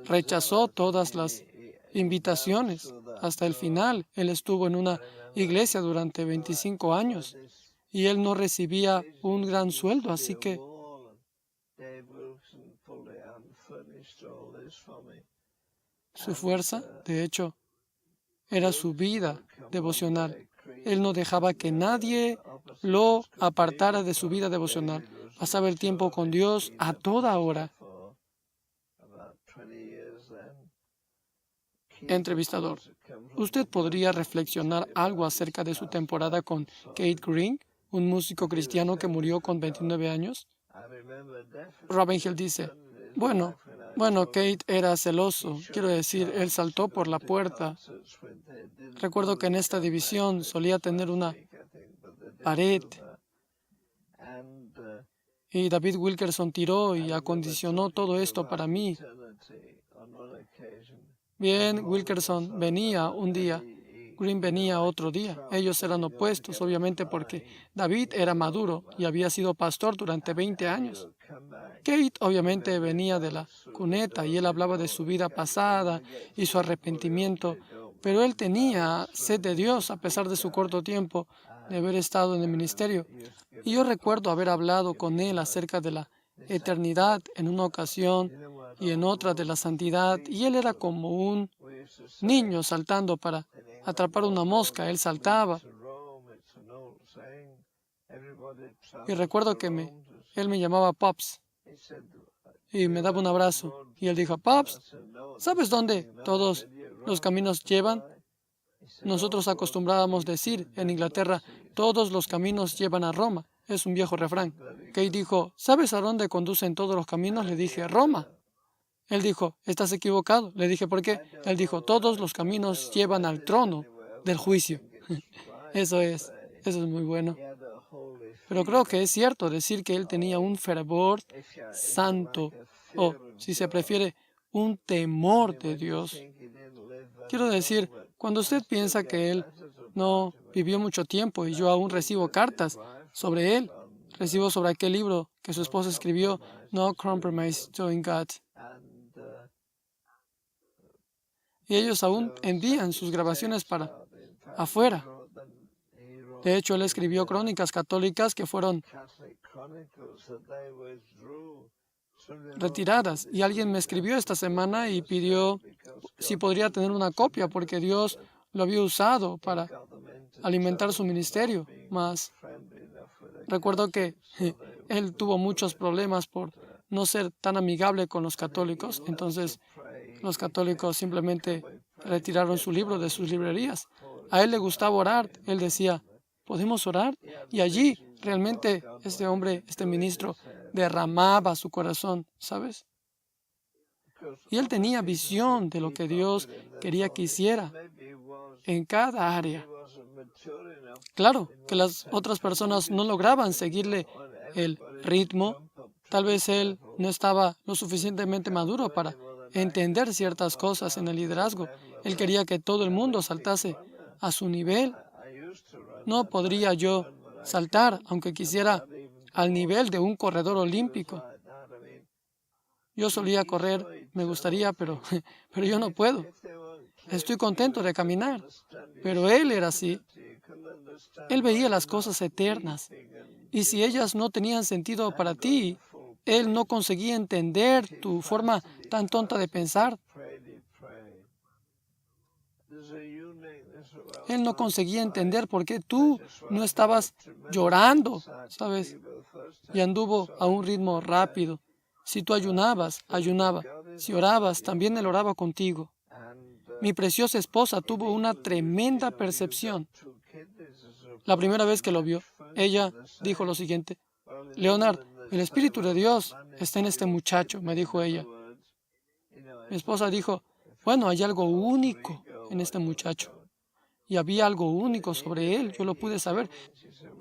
Speaker 1: rechazó todas las invitaciones hasta el final. Él estuvo en una iglesia durante 25 años y él no recibía un gran sueldo, así que su fuerza, de hecho, era su vida devocional. Él no dejaba que nadie lo apartara de su vida devocional. Pasaba el tiempo con Dios a toda hora. Entrevistador: ¿usted podría reflexionar algo acerca de su temporada con Keith Green, un músico cristiano que murió con 29 años? Ravenhill dice, bueno, Keith era celoso. Quiero decir, él saltó por la puerta. Recuerdo que en esta división solía tener una pared y David Wilkerson tiró y acondicionó todo esto para mí. Bien, Wilkerson venía un día, Green venía otro día. Ellos eran opuestos, obviamente, porque David era maduro y había sido pastor durante 20 años. Keith obviamente venía de la cuneta y él hablaba de su vida pasada y su arrepentimiento, pero él tenía sed de Dios a pesar de su corto tiempo de haber estado en el ministerio. Y yo recuerdo haber hablado con él acerca de la eternidad en una ocasión y en otra de la santidad. Y él era como un niño saltando para atrapar una mosca. Él saltaba. Y recuerdo que él me llamaba Pops y me daba un abrazo. Y él dijo, Pops, ¿sabes dónde todos los caminos llevan? Nosotros acostumbrábamos decir en Inglaterra, todos los caminos llevan a Roma. Es un viejo refrán. Kay dijo, ¿sabes a dónde conducen todos los caminos? Le dije, Roma. Él dijo, estás equivocado. Le dije, ¿por qué? Él dijo, todos los caminos llevan al trono del juicio. Eso es muy bueno. Pero creo que es cierto decir que él tenía un fervor santo, o, si se prefiere, un temor de Dios. Quiero decir, cuando usted piensa que él no vivió mucho tiempo y yo aún recibo cartas sobre él, recibo sobre aquel libro que su esposa escribió, No Compromise Doing God. Y ellos aún envían sus grabaciones para afuera. De hecho, él escribió crónicas católicas que fueron retiradas. Y alguien me escribió esta semana y pidió si podría tener una copia, porque Dios lo había usado para alimentar su ministerio. Mas recuerdo que él tuvo muchos problemas por no ser tan amigable con los católicos. Entonces, los católicos simplemente retiraron su libro de sus librerías. A él le gustaba orar. Él decía, ¿podemos orar? Y allí realmente este hombre, este ministro, derramaba su corazón, ¿sabes? Y él tenía visión de lo que Dios quería que hiciera en cada área. Claro que las otras personas no lograban seguirle el ritmo. Tal vez él no estaba lo suficientemente maduro para entender ciertas cosas en el liderazgo. Él quería que todo el mundo saltase a su nivel. No podría yo saltar, aunque quisiera, al nivel de un corredor olímpico. Yo solía correr, me gustaría, pero yo no puedo. Estoy contento de caminar, pero él era así. Él veía las cosas eternas, y si ellas no tenían sentido para ti, él no conseguía entender tu forma tan tonta de pensar. Él no conseguía entender por qué tú no estabas llorando, ¿sabes? Y anduvo a un ritmo rápido. Si tú ayunabas, ayunaba. Si orabas, también él oraba contigo. Mi preciosa esposa tuvo una tremenda percepción. La primera vez que lo vio, ella dijo lo siguiente, Leonard, el Espíritu de Dios está en este muchacho, me dijo ella. Mi esposa dijo, bueno, hay algo único en este muchacho. Y había algo único sobre él, yo lo pude saber.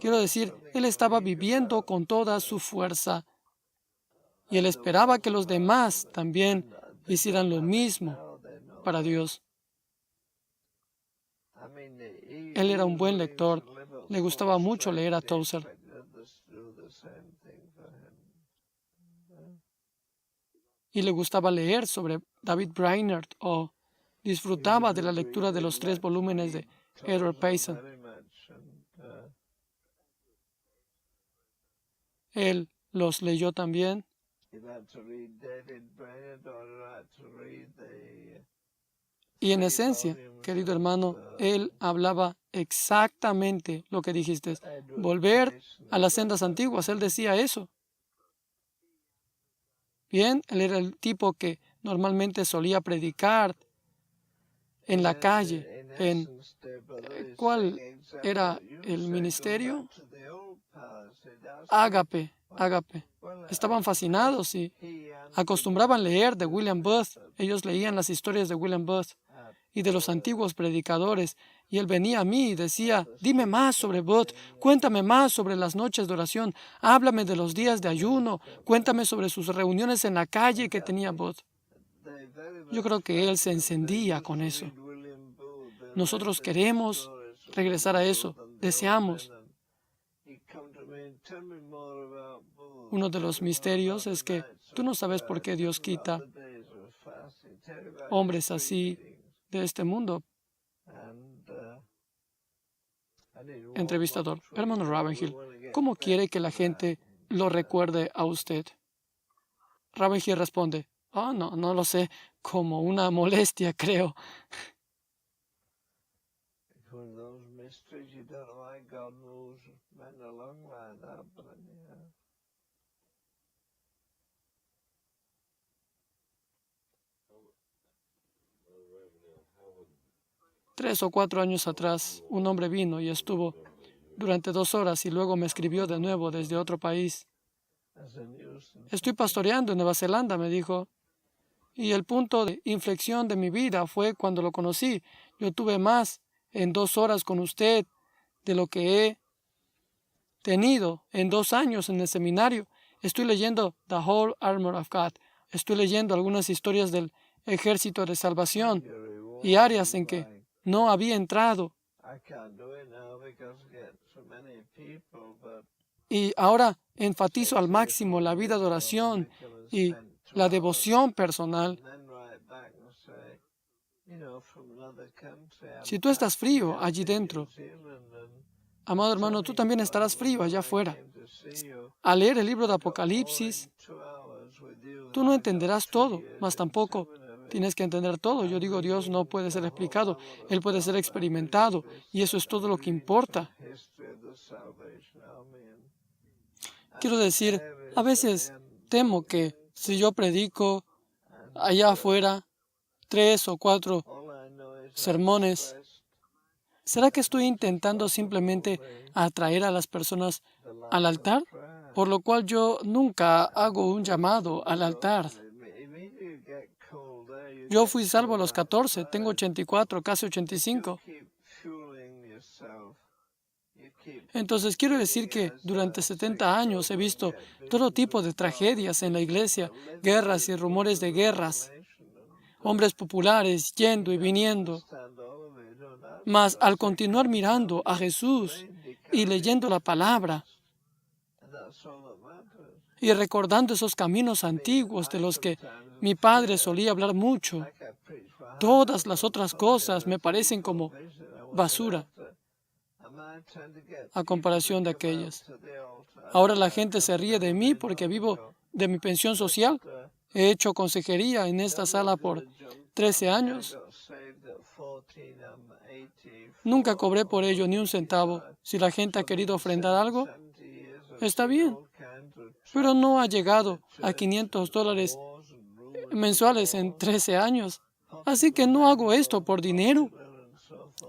Speaker 1: Quiero decir, él estaba viviendo con toda su fuerza. Y él esperaba que los demás también hicieran lo mismo para Dios. Él era un buen lector. Le gustaba mucho leer a Tozer. Y le gustaba leer sobre David Brainerd o disfrutaba de la lectura de los 3 volúmenes de Edward Payson. Él los leyó también. Y en esencia, querido hermano, él hablaba exactamente lo que dijiste. Volver a las sendas antiguas. Él decía eso. Bien, él era el tipo que normalmente solía predicar en la calle. ¿Cuál era el ministerio? Ágape. Estaban fascinados y acostumbraban leer de William Booth. Ellos leían las historias de William Booth y de los antiguos predicadores. Y él venía a mí y decía, dime más sobre Booth, cuéntame más sobre las noches de oración, háblame de los días de ayuno, cuéntame sobre sus reuniones en la calle que tenía Booth. Yo creo que él se encendía con eso. Nosotros queremos regresar a eso, deseamos. Uno de los misterios es que tú no sabes por qué Dios quita hombres así de este mundo. Entrevistador: hermano Ravenhill, ¿cómo quiere que la gente lo recuerde a usted? Ravenhill responde: no lo sé, como una molestia, creo. Tres o 4 años atrás, un hombre vino y estuvo durante 2 horas y luego me escribió de nuevo desde otro país. Estoy pastoreando en Nueva Zelanda, me dijo, y el punto de inflexión de mi vida fue cuando lo conocí. Yo tuve más en 2 horas con usted de lo que he tenido en 2 años en el seminario. Estoy leyendo The Whole Armor of God. Estoy leyendo algunas historias del Ejército de Salvación y áreas en que no había entrado. Y ahora enfatizo al máximo la vida de oración y la devoción personal. Si tú estás frío allí dentro, amado hermano, tú también estarás frío allá afuera. Al leer el libro de Apocalipsis, tú no entenderás todo, mas tampoco tienes que entender todo. Yo digo, Dios no puede ser explicado, Él puede ser experimentado, y eso es todo lo que importa. Quiero decir, a veces temo que si yo predico allá afuera 3 o 4 sermones, ¿será que estoy intentando simplemente atraer a las personas al altar? Por lo cual yo nunca hago un llamado al altar. Yo fui salvo a los 14, tengo 84, casi 85. Entonces quiero decir que durante 70 años he visto todo tipo de tragedias en la iglesia, guerras y rumores de guerras, hombres populares yendo y viniendo. Mas al continuar mirando a Jesús y leyendo la palabra y recordando esos caminos antiguos de los que mi padre solía hablar mucho, todas las otras cosas me parecen como basura a comparación de aquellas. Ahora la gente se ríe de mí porque vivo de mi pensión social. He hecho consejería en esta sala por 13 años. Nunca cobré por ello ni un centavo. Si la gente ha querido ofrendar algo, está bien, pero no ha llegado a $500 mensuales en 13 años. Así que no hago esto por dinero.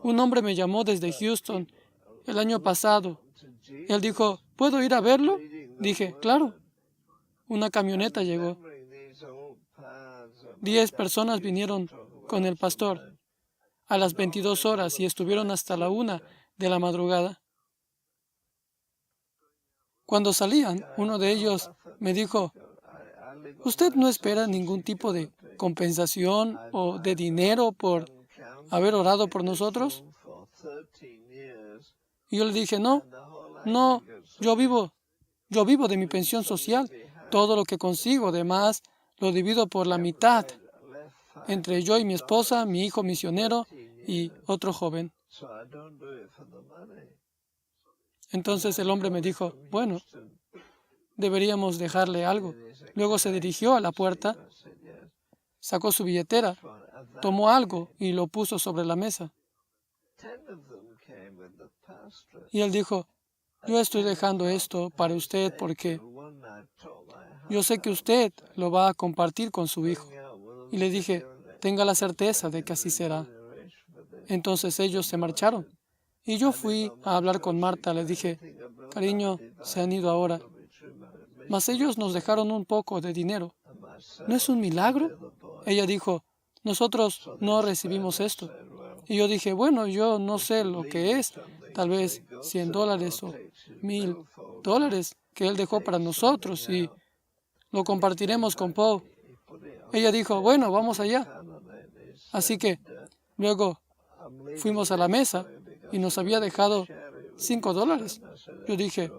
Speaker 1: Un hombre me llamó desde Houston el año pasado. Él dijo, ¿puedo ir a verlo? Dije, claro. Una camioneta llegó. 10 personas vinieron con el pastor a las 22 horas y estuvieron hasta la 1 de la madrugada. Cuando salían, uno de ellos me dijo, ¿usted no espera ningún tipo de compensación o de dinero por haber orado por nosotros? Y yo le dije, no, yo vivo de mi pensión social. Todo lo que consigo, además, lo divido por la mitad entre yo y mi esposa, mi hijo misionero y otro joven. Entonces el hombre me dijo, bueno, deberíamos dejarle algo. Luego se dirigió a la puerta, sacó su billetera, tomó algo y lo puso sobre la mesa. Y él dijo, yo estoy dejando esto para usted porque yo sé que usted lo va a compartir con su hijo. Y le dije, tenga la certeza de que así será. Entonces ellos se marcharon. Y yo fui a hablar con Marta. Le dije, cariño, se han ido ahora. Mas ellos nos dejaron un poco de dinero. ¿No es un milagro? Ella dijo, nosotros no recibimos esto. Y yo dije, bueno, yo no sé lo que es, tal vez $100 o $1,000 que él dejó para nosotros y lo compartiremos con Paul. Ella dijo, bueno, vamos allá. Así que luego fuimos a la mesa y nos había dejado $5. Yo dije,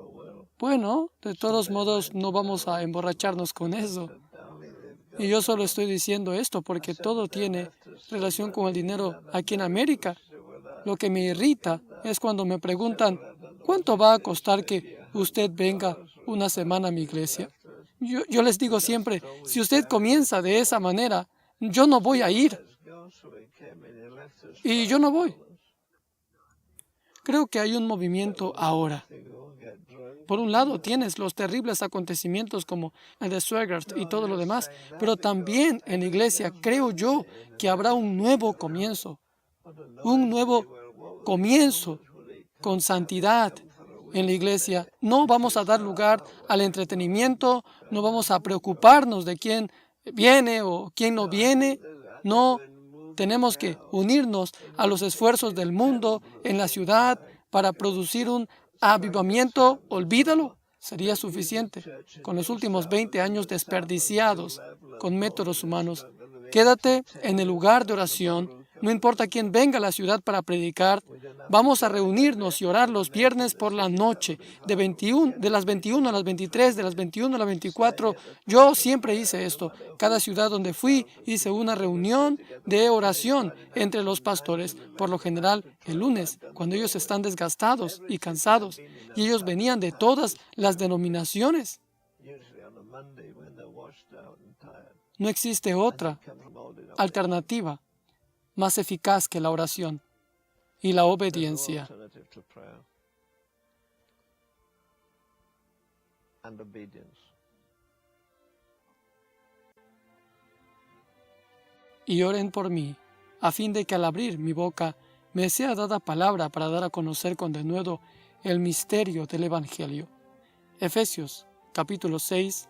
Speaker 1: bueno, de todos modos no vamos a emborracharnos con eso. Y yo solo estoy diciendo esto porque todo tiene relación con el dinero aquí en América. Lo que me irrita es cuando me preguntan, ¿cuánto va a costar que usted venga una semana a mi iglesia? Yo les digo siempre, si usted comienza de esa manera, yo no voy a ir. Y yo no voy. Creo que hay un movimiento ahora. Por un lado, tienes los terribles acontecimientos como el de Swaggart y todo lo demás, pero también en la iglesia creo yo que habrá un nuevo comienzo con santidad en la iglesia. No vamos a dar lugar al entretenimiento, no vamos a preocuparnos de quién viene o quién no viene. No, tenemos que unirnos a los esfuerzos del mundo en la ciudad para producir un avivamiento. Olvídalo, sería suficiente. Con los últimos 20 años desperdiciados con métodos humanos, quédate en el lugar de oración. No importa quién venga a la ciudad para predicar, vamos a reunirnos y orar los viernes por la noche, de las 21 a las 23, de las 21 a las 24. Yo siempre hice esto. Cada ciudad donde fui, hice una reunión de oración entre los pastores, por lo general el lunes, cuando ellos están desgastados y cansados, y ellos venían de todas las denominaciones. No existe otra alternativa más eficaz que la oración y la obediencia. Y oren por mí, a fin de que al abrir mi boca me sea dada palabra para dar a conocer con denuedo el misterio del Evangelio. Efesios, capítulo 6,